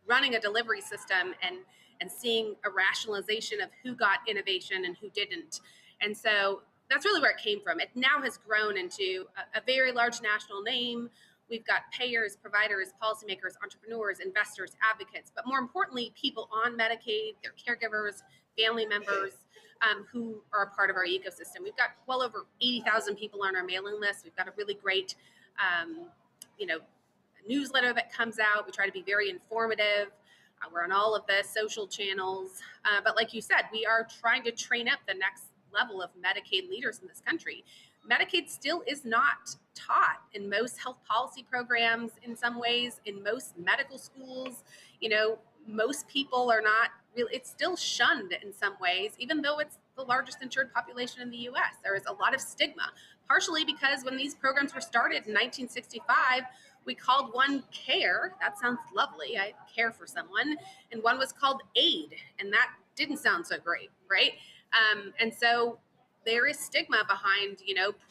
running a delivery system and seeing a rationalization of who got innovation and who didn't. And so that's really where it came from. It now has grown into a very large national name. We've got payers, providers, policymakers, entrepreneurs, investors, advocates, but more importantly, people on Medicaid, their caregivers, family members, who are a part of our ecosystem. We've got well over 80,000 people on our mailing list. We've got a really great, newsletter that comes out. We try to be very informative. We're on all of the social channels. But like you said, we are trying to train up the next level of Medicaid leaders in this country. Medicaid still is not taught in most health policy programs in some ways, in most medical schools. Most people are not really, it's still shunned in some ways, even though it's the largest insured population in the US. There is a lot of stigma, partially because when these programs were started in 1965, we called one care. That sounds lovely. I care for someone. And one was called aid. And that didn't sound so great, right? And so there is stigma behind,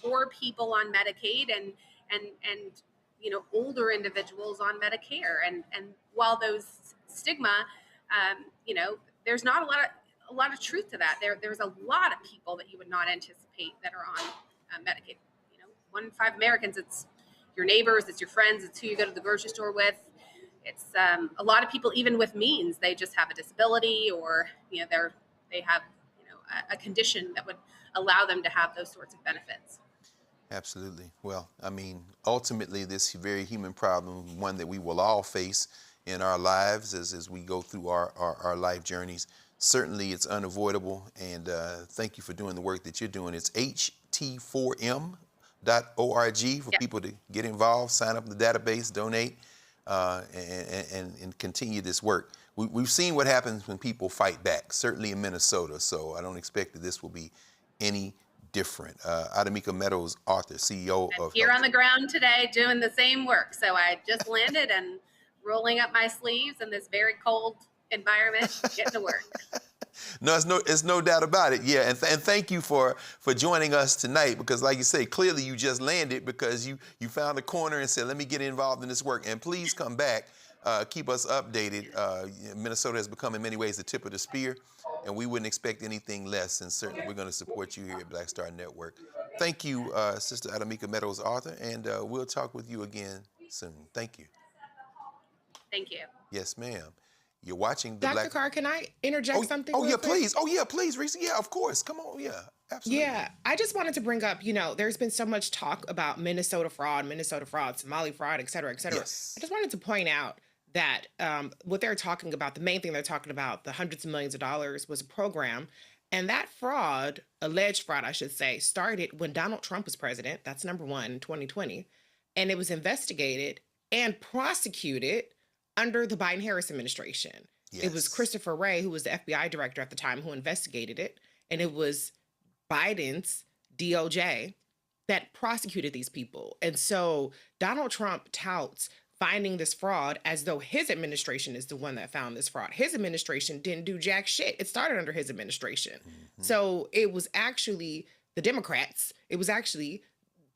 poor people on Medicaid and older individuals on Medicare. And while those stigma, there's not a lot of truth to that. There's a lot of people that you would not anticipate that are on Medicaid. 1 in 5 Americans, it's your neighbors, it's your friends, it's who you go to the grocery store with. It's a lot of people, even with means, they just have a disability or they have a condition that would allow them to have those sorts of benefits. Absolutely. Well, I mean, ultimately, this very human problem, one that we will all face in our lives as we go through our life journeys. Certainly, it's unavoidable, and thank you for doing the work that you're doing. It's ht4m.org for people to get involved, sign up in the database, donate, and continue this work. We've seen what happens when people fight back, certainly in Minnesota, so I don't expect that this will be any different. Adamika Meadows, author, CEO of Here on the ground today doing the same work. So I just landed and rolling up my sleeves in this very cold environment, getting to work. No, it's no doubt about it. Yeah, and thank you for joining us tonight, because like you say, clearly you just landed because you found a corner and said, let me get involved in this work. And please come back. Keep us updated. Minnesota has become in many ways the tip of the spear, and we wouldn't expect anything less. And certainly we're going to support you here at Black Star Network. Thank you, Sister Adamika Meadows, author, and we'll talk with you again soon. Thank you. Thank you. Yes, ma'am. You're watching Dr. Carr, can I interject something? Oh, yeah, please. Oh, yeah, please, Reese. Yeah, of course. Come on. Yeah, absolutely. Yeah, I just wanted to bring up, there's been so much talk about Minnesota fraud, Somali fraud, et cetera, et cetera. Yes. I just wanted to point out that what they're talking about, the main thing they're talking about, the hundreds of millions of dollars, was a program. And that fraud, alleged fraud, I should say, started when Donald Trump was president. That's number one, in 2020. And it was investigated and prosecuted under the Biden-Harris administration. Yes. It was Christopher Wray, who was the FBI director at the time, who investigated it. And it was Biden's DOJ that prosecuted these people. And so Donald Trump touts finding this fraud as though his administration is the one that found this fraud. His administration didn't do jack shit. It started under his administration. Mm-hmm. So it was actually the Democrats. It was actually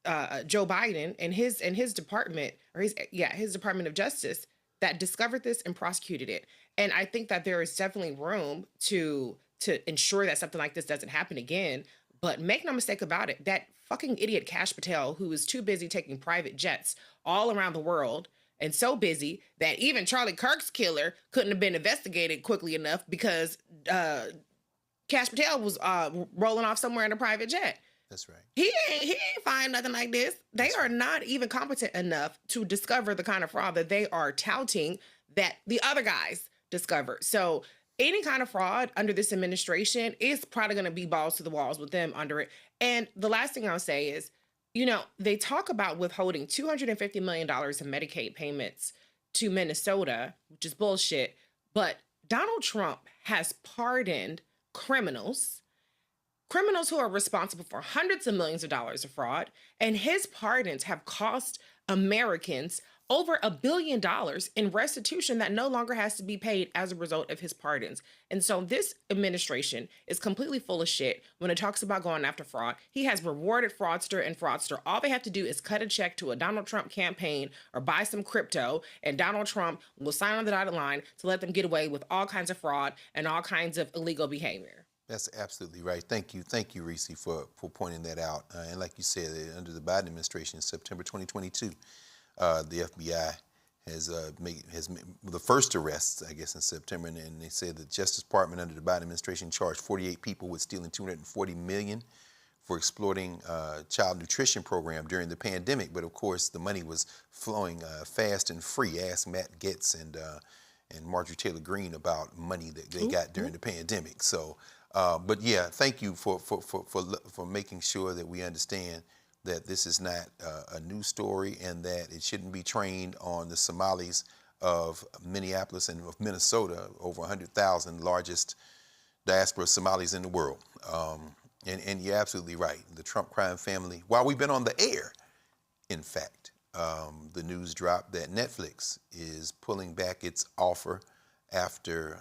Joe Biden and his department, or his Department of Justice, that discovered this and prosecuted it. And I think that there is definitely room to to ensure that something like this doesn't happen again. But make no mistake about it, that fucking idiot Kash Patel, who is too busy taking private jets all around the world, and so busy that even Charlie Kirk's killer couldn't have been investigated quickly enough because Kash Patel was rolling off somewhere in a private jet. That's right. He ain't find nothing like this. They are not even competent enough to discover the kind of fraud that they are touting that the other guys discovered. So any kind of fraud under this administration is probably going to be balls to the walls with them under it. And the last thing I'll say is, you know, they talk about withholding $250 million in Medicaid payments to Minnesota, which is bullshit. But Donald Trump has pardoned criminals who are responsible for hundreds of millions of dollars of fraud, and his pardons have cost Americans over $1 billion in restitution that no longer has to be paid as a result of his pardons. And so this administration is completely full of shit when it talks about going after fraud. He has rewarded fraudster and fraudster. All they have to do is cut a check to a Donald Trump campaign or buy some crypto, and Donald Trump will sign on the dotted line to let them get away with all kinds of fraud and all kinds of illegal behavior. That's absolutely right. Thank you, Reese, for pointing that out. And like you said, under the Biden administration in September 2022, the FBI has made the first arrests, I guess, in September, and they said the Justice Department under the Biden administration charged 48 people with stealing $240 million for exploiting child nutrition program during the pandemic. But of course, the money was flowing fast and free. Ask Matt Gaetz and Marjorie Taylor Greene about money that they got during the pandemic. So. But yeah, thank you for making sure that we understand that this is not a news story and that it shouldn't be trained on the Somalis of Minneapolis and of Minnesota, over 100,000, largest diaspora of Somalis in the world. And you're absolutely right. The Trump crime family, while we've been on the air, in fact, the news dropped that Netflix is pulling back its offer after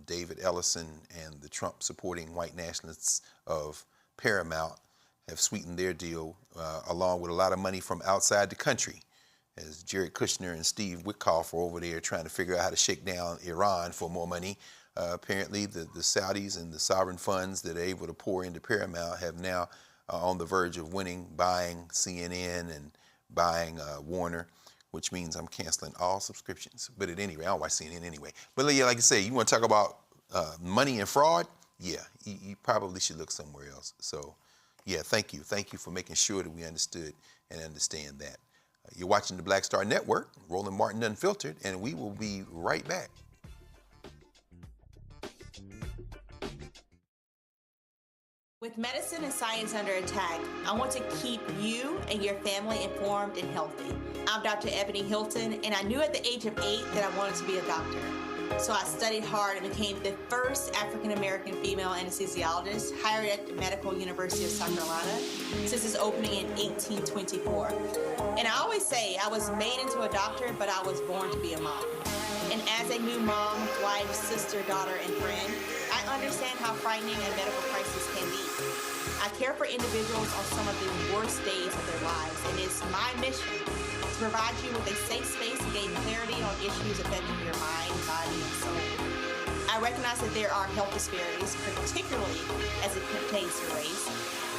David Ellison and the Trump-supporting white nationalists of Paramount have sweetened their deal, along with a lot of money from outside the country, as Jared Kushner and Steve Witkoff are over there trying to figure out how to shake down Iran for more money. Apparently, the Saudis and the sovereign funds that are able to pour into Paramount have now on the verge of buying CNN and buying Warner, which means I'm canceling all subscriptions. But at any rate, I don't watch CNN anyway. But yeah, like I say, you want to talk about money and fraud? Yeah, you probably should look somewhere else. So yeah, thank you. Thank you for making sure that we understood and understand that. You're watching the Black Star Network, Roland Martin Unfiltered, and we will be right back. With medicine and science under attack, I want to keep you and your family informed and healthy. I'm Dr. Ebony Hilton, and I knew at the age of 8 that I wanted to be a doctor. So I studied hard and became the first African-American female anesthesiologist hired at the Medical University of South Carolina since its opening in 1824. And I always say I was made into a doctor, but I was born to be a mom. And as a new mom, wife, sister, daughter, and friend, I understand how frightening a medical crisis can be. I care for individuals on some of the worst days of their lives, and it's my mission to provide you with a safe space to gain clarity on issues affecting your mind, body, and soul. I recognize that there are health disparities, particularly as it pertains to race,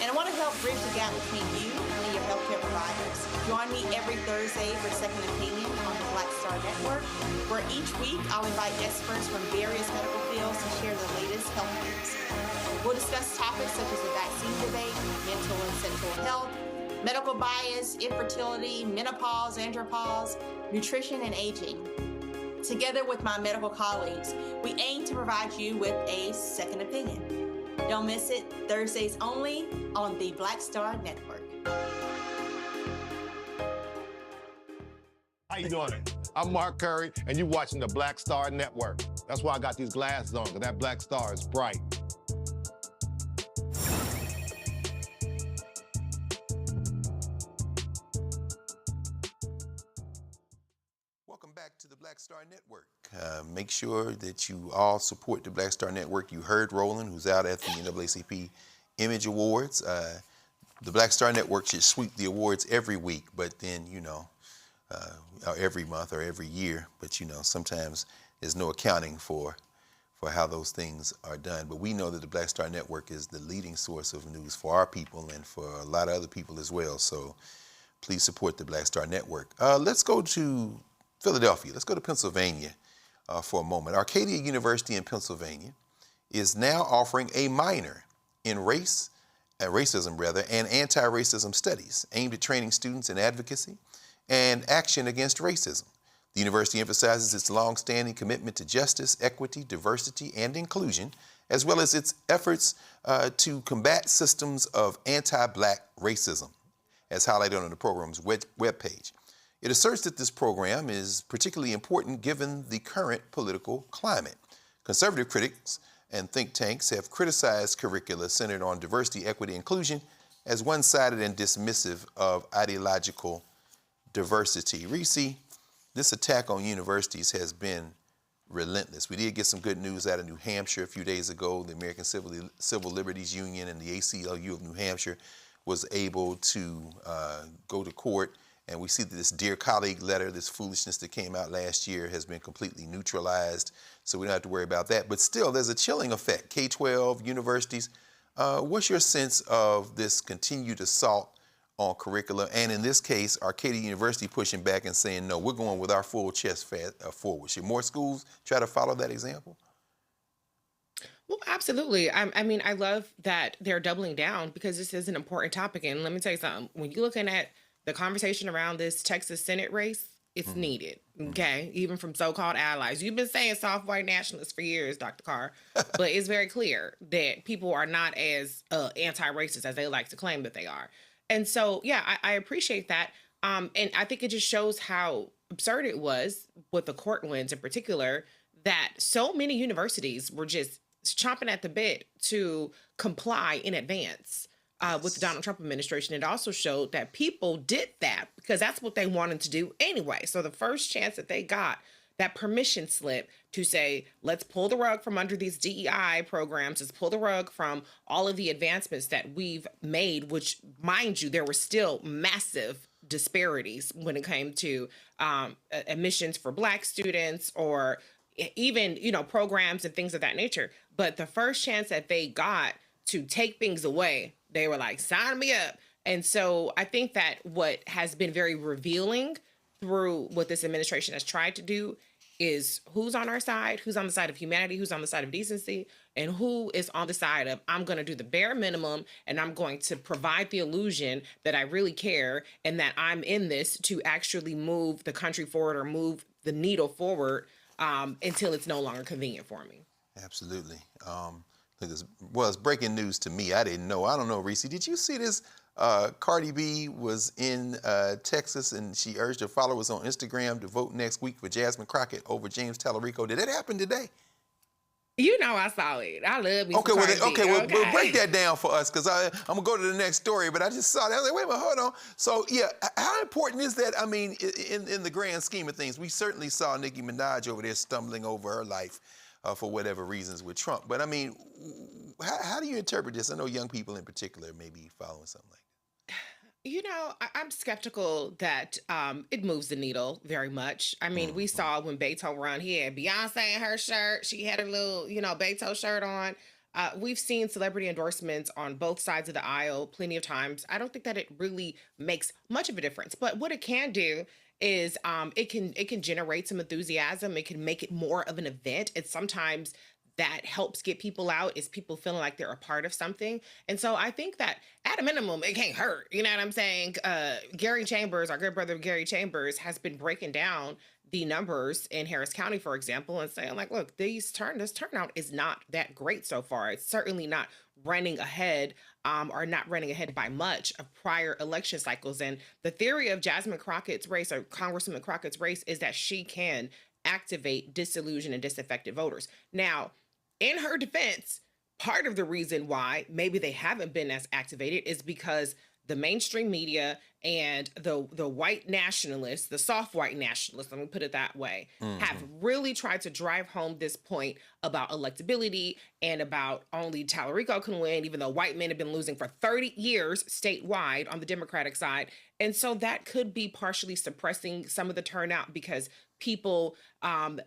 and I want to help bridge the gap between you and your healthcare providers. Join me every Thursday for Second Opinion on the Black Star Network, where each week I'll invite experts from various medical fields to share the latest health news. We'll discuss topics such as the vaccine debate, mental and sexual health, medical bias, infertility, menopause, andropause, nutrition, and aging. Together with my medical colleagues, we aim to provide you with a second opinion. Don't miss it, Thursdays only on the Black Star Network. How you doing? I'm Mark Curry, and you're watching the Black Star Network. That's why I got these glasses on, because that black star is bright. Welcome back to the Black Star Network. Make sure that you all support the Black Star Network. You heard Roland, who's out at the NAACP Image Awards. The Black Star Network should sweep the awards every week, but then, or every month or every year. But, sometimes there's no accounting for how those things are done. But we know that the Black Star Network is the leading source of news for our people and for a lot of other people as well. So please support the Black Star Network. Let's go to Philadelphia. Let's go to Pennsylvania for a moment. Arcadia University in Pennsylvania is now offering a minor in racism and anti-racism studies aimed at training students in advocacy and action against racism. The university emphasizes its long-standing commitment to justice, equity, diversity, and inclusion, as well as its efforts to combat systems of anti-Black racism, as highlighted on the program's webpage. It asserts that this program is particularly important given the current political climate. Conservative critics and think tanks have criticized curricula centered on diversity, equity, inclusion as one-sided and dismissive of ideological diversity. Reese, this attack on universities has been relentless. We did get some good news out of New Hampshire a few days ago. The American Civil Liberties Union and the ACLU of New Hampshire was able to go to court, and we see that this Dear Colleague letter, this foolishness that came out last year, has been completely neutralized, so we don't have to worry about that. But still, there's a chilling effect. K-12, universities, what's your sense of this continued assault on curricula? And in this case, Arcadia University pushing back and saying, no, we're going with our full chest forward. Should more schools try to follow that example? Well, absolutely. I mean, I love that they're doubling down because this is an important topic. And let me tell you something. When you're looking at the conversation around this Texas Senate race, it's needed, okay? Even from so-called allies. You've been saying soft white nationalists for years, Dr. Carr, but it's very clear that people are not as anti-racist as they like to claim that they are. And so, yeah, I appreciate that. And I think it just shows how absurd it was with the court wins in particular, that so many universities were just chomping at the bit to comply in advance with the Donald Trump administration. It also showed that people did that because that's what they wanted to do anyway. So the first chance that they got that permission slip to say, let's pull the rug from under these DEI programs, let's pull the rug from all of the advancements that we've made, which, mind you, there were still massive disparities when it came to admissions for Black students or even, programs and things of that nature. But the first chance that they got to take things away, they were like, sign me up. And so I think that what has been very revealing through what this administration has tried to do is who's on our side, who's on the side of humanity, who's on the side of decency, and who is on the side of, I'm going to do the bare minimum and I'm going to provide the illusion that I really care and that I'm in this to actually move the country forward or move the needle forward until it's no longer convenient for me. Absolutely. It's breaking news to me. I didn't know. I don't know, Reese. Did you see this? Cardi B was in Texas and she urged her followers on Instagram to vote next week for Jasmine Crockett over James Tallarico. Did that happen today? I saw it. I love me. Well, break that down for us because I'm going to go to the next story, but I just saw that. I was like, wait a minute, hold on. So, yeah, how important is that? I mean, in the grand scheme of things, we certainly saw Nicki Minaj over there stumbling over her life for whatever reasons with Trump. But, I mean, how do you interpret this? I know young people in particular may be following something like that. I'm skeptical that it moves the needle very much. I mean, we saw when Beto run, he had Beyonce in her shirt. She had a little, Beto shirt on. We've seen celebrity endorsements on both sides of the aisle plenty of times. I don't think that it really makes much of a difference. But what it can do is it can generate some enthusiasm. It can make it more of an event. And sometimes that helps get people out is people feeling like they're a part of something. And so I think that at a minimum, it can't hurt. You know what I'm saying? Gary Chambers, our good brother Gary Chambers, has been breaking down the numbers in Harris County, for example, and saying like, look, this turnout is not that great so far. It's certainly not running ahead or not running ahead by much of prior election cycles. And the theory of Jasmine Crockett's race or Congresswoman Crockett's race is that she can activate disillusioned and disaffected voters. Now, in her defense, part of the reason why maybe they haven't been as activated is because the mainstream media and the white nationalists, the soft white nationalists, let me put it that way, have really tried to drive home this point about electability and about only Tallarico can win, even though white men have been losing for 30 years statewide on the Democratic side. And so that could be partially suppressing some of the turnout because people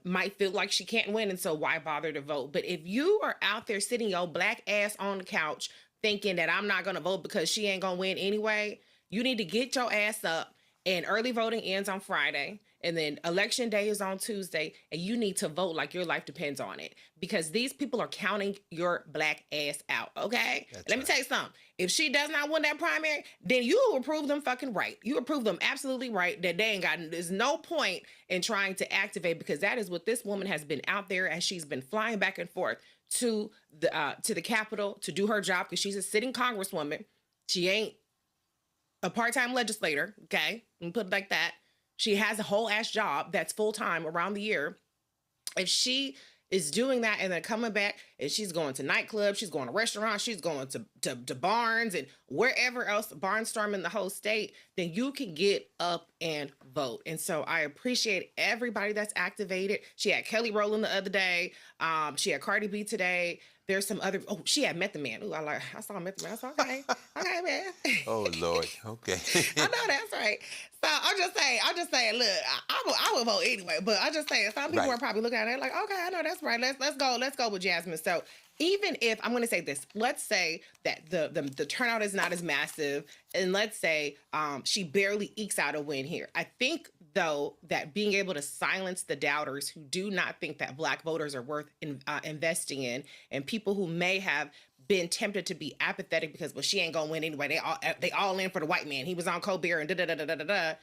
might feel like she can't win, and so why bother to vote? But if you are out there sitting your black ass on the couch thinking that I'm not going to vote because she ain't going to win anyway, you need to get your ass up, and early voting ends on Friday, and then election day is on Tuesday, and you need to vote like your life depends on it, because these people are counting your black ass out, okay? Let me tell you something. If she does not win that primary, then you will prove them fucking right. You will prove them absolutely right that they ain't got, there's no point in trying to activate, because that is what this woman has been out there as she's been flying back and forth to the Capitol to do her job, because she's a sitting congresswoman. She ain't a part-time legislator, okay? And put it like that. She has a whole ass job that's full-time around the year. If she is doing that and then coming back and she's going to nightclubs, she's going to restaurants, she's going to barns and wherever else, barnstorming the whole state, then you can get up and vote. And so I appreciate everybody that's activated. She had Kelly Rowland the other day. She had Cardi B today. There's some other, she had Method Man. Ooh, I saw Method Man. I said, okay, okay, man. Oh, Lord. Okay. I know that's right. So I'm just saying, look, I would vote anyway, but I'm just saying, some people are probably looking at it like, okay, I know that's right. Let's go with Jasmine. So even if, I'm going to say this, let's say that the turnout is not as massive, and let's say she barely ekes out a win here. I think, though, that being able to silence the doubters who do not think that black voters are worth investing in, and people who may have been tempted to be apathetic because, well, she ain't gonna win anyway. They all in for the white man. He was on Colbert and da-da-da-da-da-da.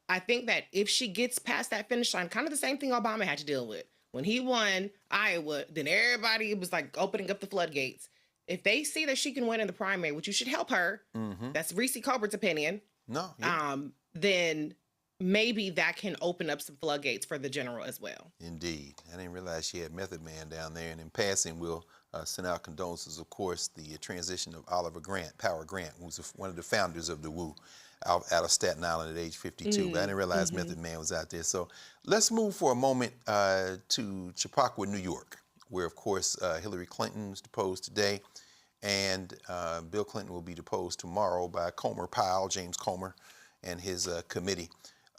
I think that if she gets past that finish line, kind of the same thing Obama had to deal with. When he won Iowa, then everybody was like opening up the floodgates. If they see that she can win in the primary, which you should help her, that's Reese Colbert's opinion. No. Then maybe that can open up some floodgates for the general as well. Indeed. I didn't realize she had Method Man down there. And in passing, we'll send out condolences, of course, the transition of Oliver Grant, Power Grant, who's one of the founders of the WU, out of Staten Island at age 52. But I didn't realize Method Man was out there. So let's move for a moment to Chappaqua, New York, where, of course, Hillary Clinton was deposed today. And Bill Clinton will be deposed tomorrow by James Comer, and his committee.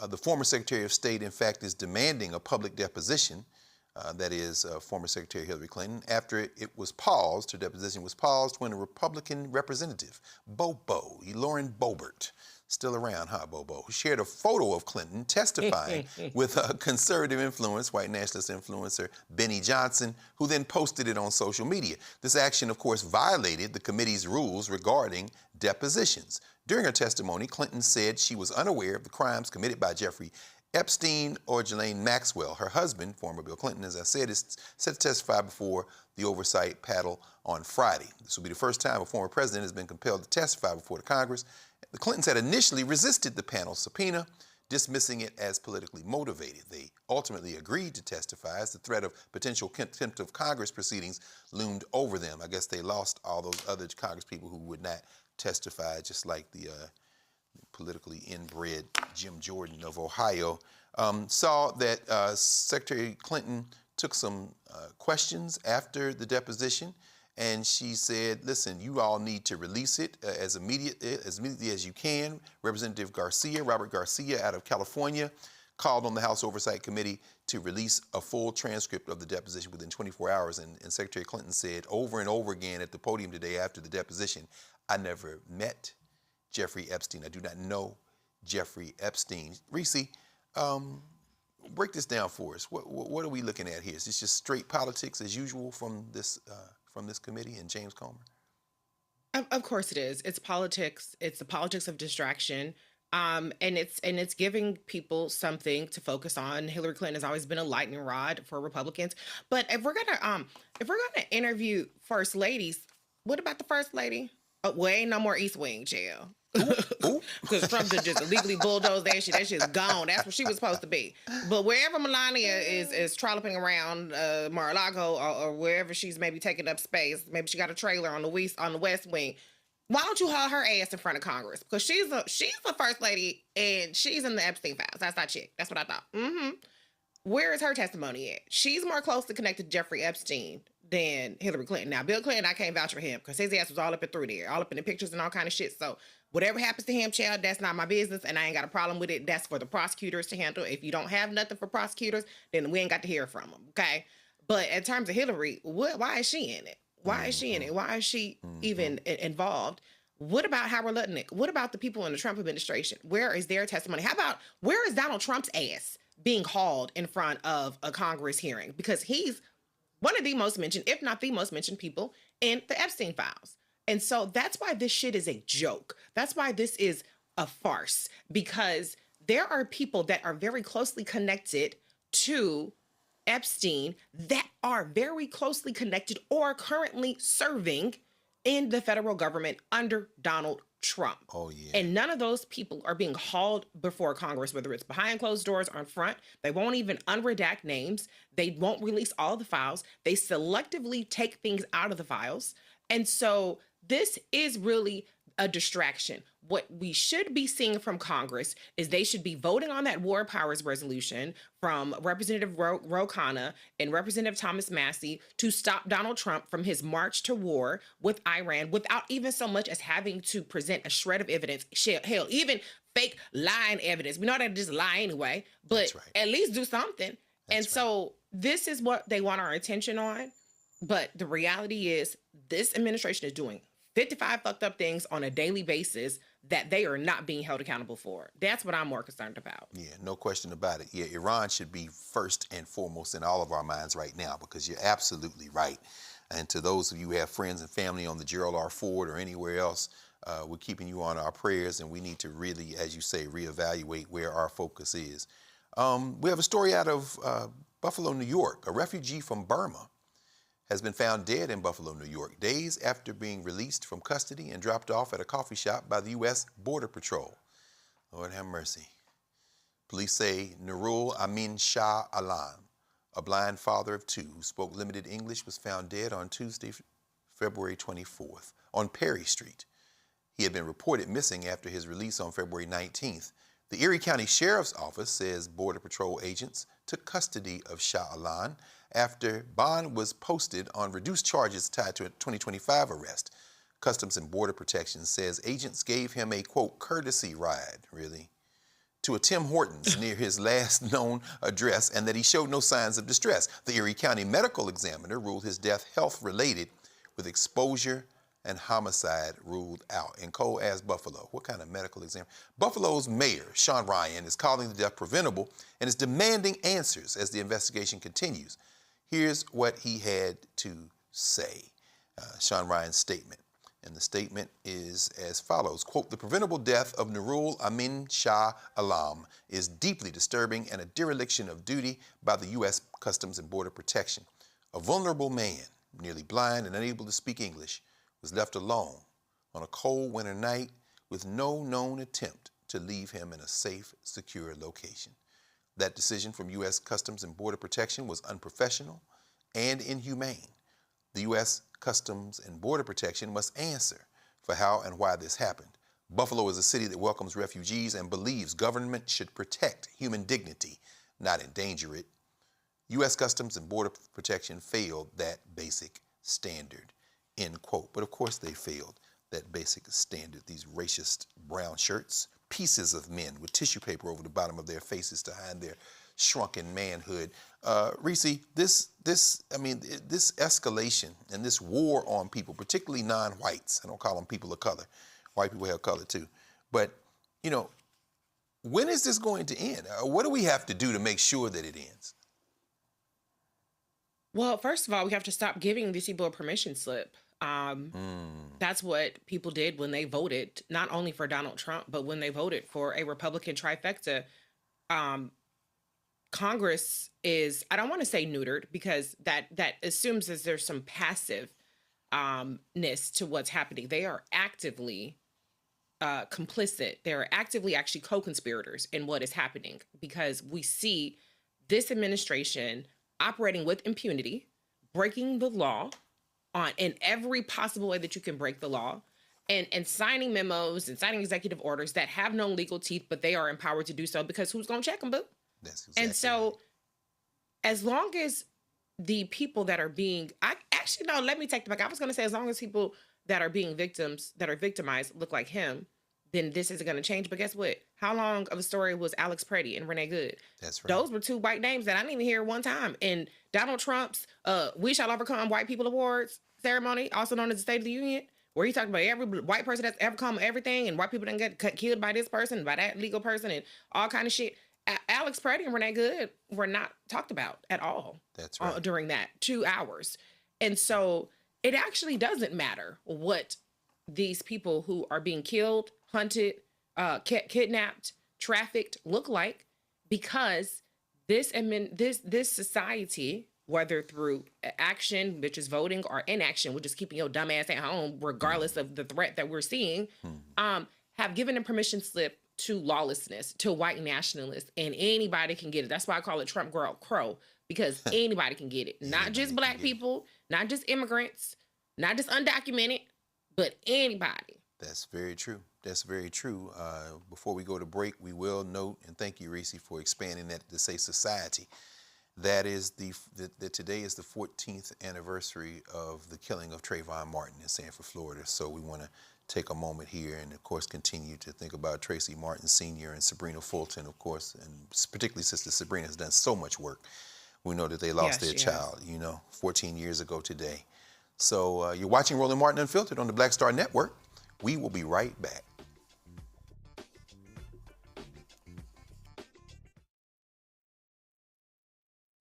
The former Secretary of State, in fact, is demanding a public deposition, that is former Secretary Hillary Clinton, after it was paused, her deposition was paused when a Republican representative, Lauren Boebert, still around, huh, Bobo, who shared a photo of Clinton testifying with a conservative white nationalist influencer, Benny Johnson, who then posted it on social media. This action, of course, violated the committee's rules regarding depositions. During her testimony, Clinton said she was unaware of the crimes committed by Jeffrey Epstein or Ghislaine Maxwell. Her husband, former Bill Clinton, as I said, is set to testify before the oversight panel on Friday. This will be the first time a former president has been compelled to testify before the Congress. The Clintons had initially resisted the panel's subpoena, dismissing it as politically motivated. They ultimately agreed to testify as the threat of potential contempt of Congress proceedings loomed over them. I guess they lost all those other Congress people who would not testify, just like the politically inbred Jim Jordan of Ohio. Saw that Secretary Clinton took some questions after the deposition, and she said, listen, you all need to release it as immediately as you can. Representative Robert Garcia out of California, called on the House Oversight Committee to release a full transcript of the deposition within 24 hours. And Secretary Clinton said over and over again at the podium today after the deposition, I never met Jeffrey Epstein. I do not know Jeffrey Epstein. Reese, break this down for us. What are we looking at here? Is this just straight politics as usual from this committee and James Comer? Of course it is. It's politics. It's the politics of distraction. And it's giving people something to focus on. Hillary Clinton has always been a lightning rod for Republicans. But if we're gonna interview first ladies, what about the first lady? Well, ain't no more East Wing jail. Because Trump just illegally bulldozed that shit. That shit's gone. That's where she was supposed to be. But wherever Melania is trolloping around Mar-a-Lago or wherever she's maybe taking up space, maybe she got a trailer on the West Wing. Why don't you haul her ass in front of Congress? Because she's the first lady and she's in the Epstein files. That's that chick. That's what I thought. Where is her testimony at? She's more closely connected to Jeffrey Epstein than Hillary Clinton. Now, Bill Clinton, I can't vouch for him because his ass was all up and through there, all up in the pictures and all kind of shit. So whatever happens to him, child, that's not my business, and I ain't got a problem with it. That's for the prosecutors to handle. If you don't have nothing for prosecutors, then we ain't got to hear from them, okay? But in terms of Hillary, why is she in it? Why is she in it? Why is she even involved? What about Howard Lutnick? What about the people in the Trump administration? Where is their testimony? How about where is Donald Trump's ass being hauled in front of a Congress hearing? Because he's one of the most mentioned, if not the most mentioned people in the Epstein files. And so that's why this shit is a joke. That's why this is a farce, because there are people that are very closely connected to Epstein that are very closely connected or currently serving in the federal government under Donald Trump. Oh, yeah. And none of those people are being hauled before Congress, whether it's behind closed doors or in front. They won't even unredact names. They won't release all the files. They selectively take things out of the files. And so this is really a distraction. What we should be seeing from Congress is they should be voting on that war powers resolution from Representative Ro Khanna and Representative Thomas Massey to stop Donald Trump from his march to war with Iran without even so much as having to present a shred of evidence. Hell, even fake lying evidence. We know they just lie anyway, but at least do something. So this is what they want our attention on. But the reality is this administration is doing 55 fucked up things on a daily basis that they are not being held accountable for. That's what I'm more concerned about. Yeah, no question about it. Yeah, Iran should be first and foremost in all of our minds right now, because you're absolutely right. And to those of you who have friends and family on the Gerald R. Ford or anywhere else, we're keeping you on our prayers, and we need to really, as you say, reevaluate where our focus is. We have a story out of Buffalo, New York. A refugee from Burma has been found dead in Buffalo, New York, days after being released from custody and dropped off at a coffee shop by the U.S. Border Patrol. Lord have mercy. Police say Nurul Amin Shah Alam, a blind father of two who spoke limited English, was found dead on Tuesday, February 24th, on Perry Street. He had been reported missing after his release on February 19th. The Erie County Sheriff's Office says Border Patrol agents took custody of Shah Alam after bond was posted on reduced charges tied to a 2025 arrest. Customs and Border Protection says agents gave him a, quote, courtesy ride, really, to a Tim Hortons near his last known address, and that he showed no signs of distress. The Erie County Medical Examiner ruled his death health-related, with exposure and homicide ruled out. And Cole asked Buffalo, what kind of medical exam? Buffalo's mayor, Sean Ryan, is calling the death preventable and is demanding answers as the investigation continues. Here's what he had to say, Sean Ryan's statement. And the statement is as follows, quote, the preventable death of Nurul Amin Shah Alam is deeply disturbing and a dereliction of duty by the U.S. Customs and Border Protection. A vulnerable man, nearly blind and unable to speak English, was left alone on a cold winter night with no known attempt to leave him in a safe, secure location. That decision from U.S. Customs and Border Protection was unprofessional and inhumane. The U.S. Customs and Border Protection must answer for how and why this happened. Buffalo is a city that welcomes refugees and believes government should protect human dignity, not endanger it. U.S. Customs and Border Protection failed that basic standard, end quote. But of course they failed that basic standard. These racist brown shirts, pieces of men with tissue paper over the bottom of their faces to hide their shrunken manhood. Reese, this escalation and this war on people, particularly non-whites, I don't call them people of color. White people have color too. But, you know, when is this going to end? What do we have to do to make sure that it ends? Well, first of all, we have to stop giving these people a permission slip. That's what people did when they voted, not only for Donald Trump, but when they voted for a Republican trifecta. Congress is, I don't want to say neutered, because that assumes that there's some passiveness to what's happening. They are actively complicit. They're actively actually co-conspirators in what is happening, because we see this administration operating with impunity, breaking the law in every possible way that you can break the law. and signing memos and signing executive orders that have no legal teeth, but they are empowered to do so because who's going to check them, boo? That's exactly and so as long as the people that are being, let me take it back. I was going to say, as long as people that are being victimized look like him, then this isn't going to change. But guess what? How long of a story was Alex Preddy and Renee Good? That's right. Those were two white names that I didn't even hear one time. And Donald Trump's We Shall Overcome White People Awards ceremony, also known as the State of the Union, where he talked about every white person that's ever come everything, and white people didn't get killed by this person, by that legal person, and all kind of shit. Alex Preddy and Renee Good were not talked about at all. That's right. During that 2 hours. And so it actually doesn't matter what these people who are being killed, hunted, kidnapped, trafficked look like, because this society, whether through action, which is voting, or inaction, which is keeping your dumb ass at home, regardless of the threat that we're seeing, have given a permission slip to lawlessness, to white nationalists, and anybody can get it. That's why I call it Trump Girl Crow, because anybody can get it. Not just black people, not just immigrants, not just undocumented, but anybody. That's very true. That's very true. Before we go to break, we will note, and thank you, Reese, for expanding that to say society. That is today is the 14th anniversary of the killing of Trayvon Martin in Sanford, Florida. So we want to take a moment here and, of course, continue to think about Tracy Martin Sr. and Sabrina Fulton, of course, and particularly Sister Sabrina has done so much work. We know that they lost their child, 14 years ago today. So you're watching Roland Martin Unfiltered on the Black Star Network. We will be right back.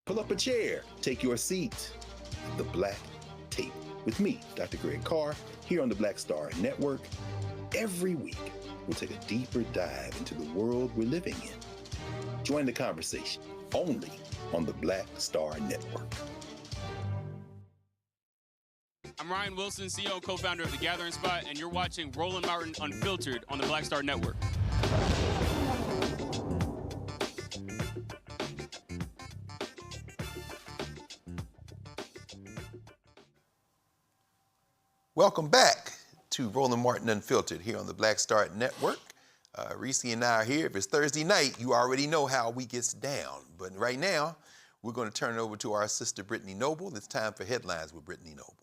Pull up a chair, take your seat. The Black Tape with me, Dr. Greg Carr, here on the Black Star Network. Every week, we'll take a deeper dive into the world we're living in. Join the conversation only on the Black Star Network. I'm Ryan Wilson, CEO and co-founder of The Gathering Spot, and you're watching Roland Martin Unfiltered on the Black Star Network. Welcome back to Roland Martin Unfiltered here on the Black Star Network. Reese and I are here. If it's Thursday night, you already know how we gets down. But right now, we're going to turn it over to our sister, Brittany Noble. It's time for Headlines with Brittany Noble.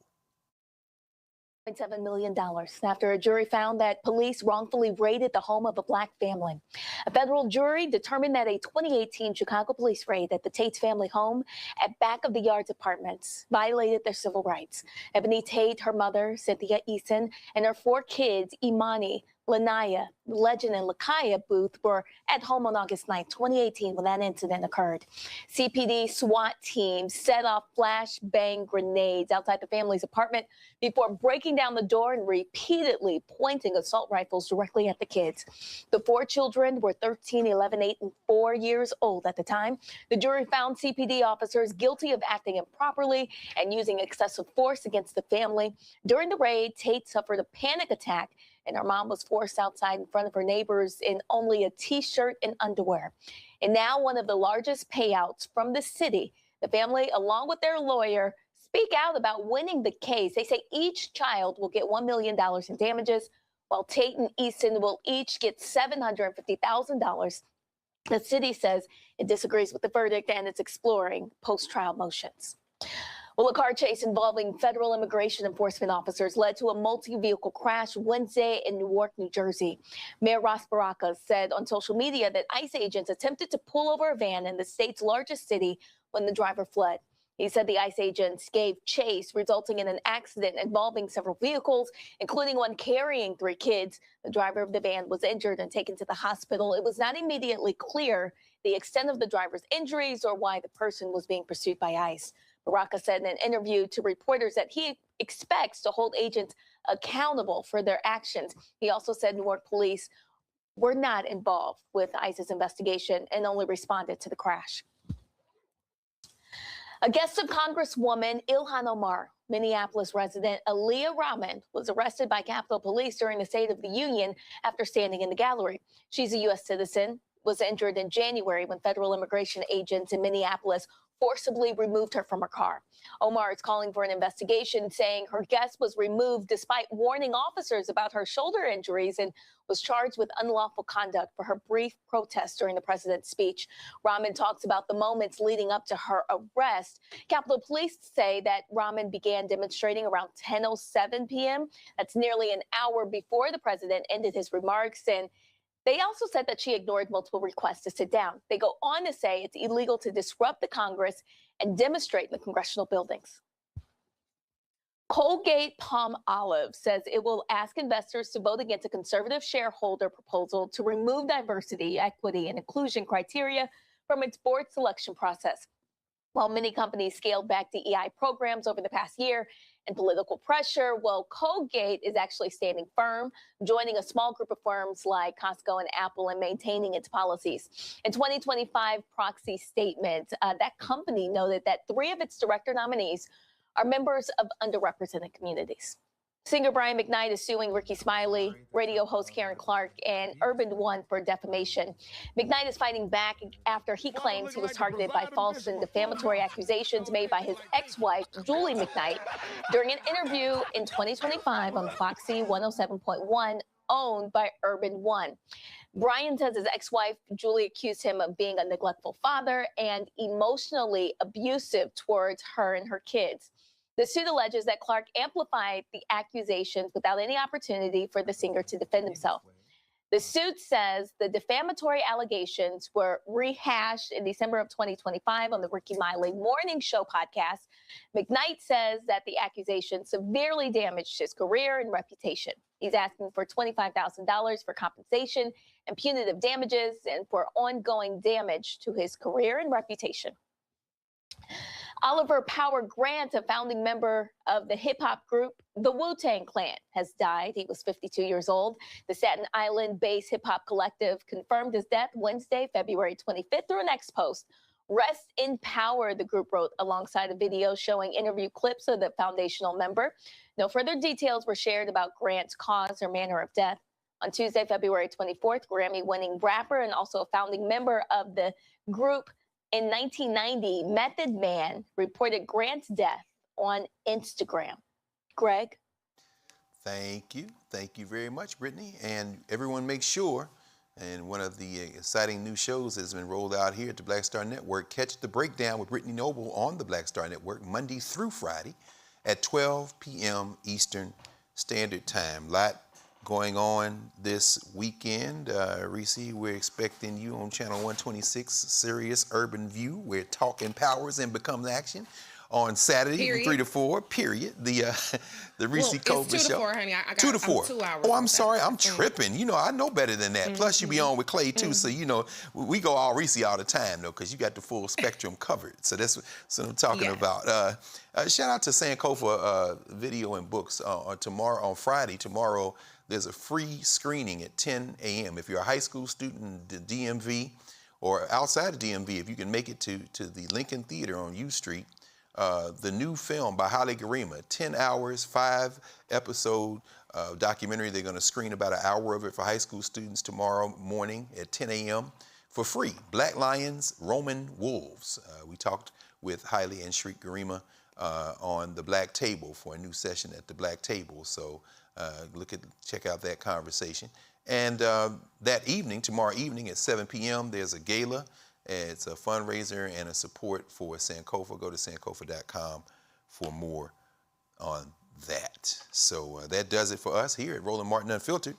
$7 million after a jury found that police wrongfully raided the home of a black family. A federal jury determined that a 2018 Chicago police raid at the Tate's family home at Back of the Yards Apartments violated their civil rights. Ebony Tate, her mother, Cynthia Eason, and her 4 kids, Imani, Lanaya, Legend, and Lakaya Booth were at home on August 9, 2018, when that incident occurred. CPD SWAT teams set off flashbang grenades outside the family's apartment before breaking down the door and repeatedly pointing assault rifles directly at the kids. The 4 children were 13, 11, 8, and 4 years old at the time. The jury found CPD officers guilty of acting improperly and using excessive force against the family. During the raid, Tate suffered a panic attack, and her mom was forced outside in front of her neighbors in only a T-shirt and underwear. And now one of the largest payouts from the city. The family, along with their lawyer, speak out about winning the case. They say each child will get $1 million in damages, while Tate and Easton will each get $750,000. The city says it disagrees with the verdict and it's exploring post-trial motions. Well, a car chase involving federal immigration enforcement officers led to a multi-vehicle crash Wednesday in Newark, New Jersey. Mayor Ross Baraka said on social media that ICE agents attempted to pull over a van in the state's largest city when the driver fled. He said the ICE agents gave chase, resulting in an accident involving several vehicles, including one carrying 3 kids. The driver of the van was injured and taken to the hospital. It was not immediately clear the extent of the driver's injuries or why the person was being pursued by ICE. Baraka said in an interview to reporters that he expects to hold agents accountable for their actions. He also said Newark police were not involved with ICE's investigation and only responded to the crash. A guest of Congresswoman Ilhan Omar, Minneapolis resident Aaliyah Rahman, was arrested by Capitol Police during the State of the Union after standing in the gallery. She's a U.S. citizen, was injured in January when federal immigration agents in Minneapolis forcibly removed her from her car. Omar is calling for an investigation, saying her guest was removed despite warning officers about her shoulder injuries and was charged with unlawful conduct for her brief protest during the president's speech. Rahman talks about the moments leading up to her arrest. Capitol Police say that Rahman began demonstrating around 10:07 p.m. That's nearly an hour before the president ended his remarks. And they also said that she ignored multiple requests to sit down. They go on to say it's illegal to disrupt the Congress and demonstrate in the congressional buildings. Colgate-Palmolive says it will ask investors to vote against a conservative shareholder proposal to remove diversity, equity, and inclusion criteria from its board selection process. While many companies scaled back DEI programs over the past year and political pressure, well, Colgate is actually standing firm, joining a small group of firms like Costco and Apple in maintaining its policies. In 2025 proxy statement, that company noted that 3 of its director nominees are members of underrepresented communities. Singer Brian McKnight is suing Ricky Smiley, radio host Karen Clark, and Urban One for defamation. McKnight is fighting back after he claims he was targeted by false and defamatory accusations made by his ex-wife, Julie McKnight, during an interview in 2025 on Foxy 107.1, owned by Urban One. Brian says his ex-wife, Julie, accused him of being a neglectful father and emotionally abusive towards her and her kids. The suit alleges that Clark amplified the accusations without any opportunity for the singer to defend himself. The suit says the defamatory allegations were rehashed in December of 2025 on the Ricky Smiley Morning Show podcast. McKnight says that the accusations severely damaged his career and reputation. He's asking for $25,000 for compensation and punitive damages and for ongoing damage to his career and reputation. Oliver Power Grant, a founding member of the hip-hop group the Wu-Tang Clan, has died. He was 52 years old. The Staten Island-based hip-hop collective confirmed his death Wednesday, February 25th, through an X post. Rest in power, the group wrote alongside a video showing interview clips of the foundational member. No further details were shared about Grant's cause or manner of death. On Tuesday, February 24th, Grammy-winning rapper and also a founding member of the group in 1990, Method Man reported Grant's death on Instagram. Greg? Thank you. Thank you very much, Brittany. And everyone make sure, and one of the exciting new shows has been rolled out here at the Black Star Network, Catch the Breakdown with Brittany Noble on the Black Star Network, Monday through Friday at 12 p.m. Eastern Standard Time. Lot going on this weekend. Reese, we're expecting you on Channel 126, Sirius Urban View, where talk empowers and becomes action. On Saturday, from 3 to 4, period. The Reese Colbert Show. It's 2 to 4, honey. I got 2 to 4. 2 hours. Oh, I'm sorry. I'm tripping. You know, I know better than that. Plus, you be on with Clay, too. So, you know, we go all Reese all the time, though, because you got the full spectrum covered. So that's what I'm talking about. Shout out to Sankofa Video and Books. On Friday, tomorrow, there's a free screening at 10 a.m. If you're a high school student in the DMV or outside of DMV, if you can make it to the Lincoln Theater on U Street, the new film by Haile Gerima, 10 hours, 5-episode documentary. They're going to screen about an hour of it for high school students tomorrow morning at 10 a.m. for free. Black Lions, Roman Wolves. We talked with Haile and Shriek Gerima on the Black Table for a new session at the Black Table. So check out that conversation. And that evening, tomorrow evening at 7 p.m., there's a gala. It's a fundraiser and a support for Sankofa. Go to sankofa.com for more on that. So that does it for us here at Roland Martin Unfiltered.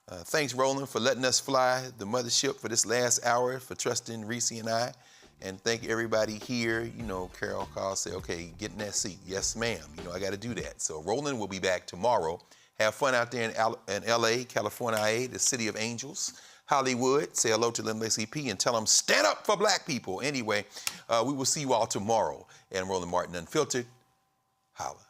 Thanks, Roland, for letting us fly the mothership for this last hour, for trusting Reese and I. And thank everybody here. You know, Carol Call say, okay, get in that seat. Yes, ma'am. You know, I got to do that. So Roland will be back tomorrow. Have fun out there in L.A., California, the city of angels. Hollywood, say hello to NAACP and tell them stand up for black people. Anyway, we will see you all tomorrow. And Roland Martin Unfiltered, holla.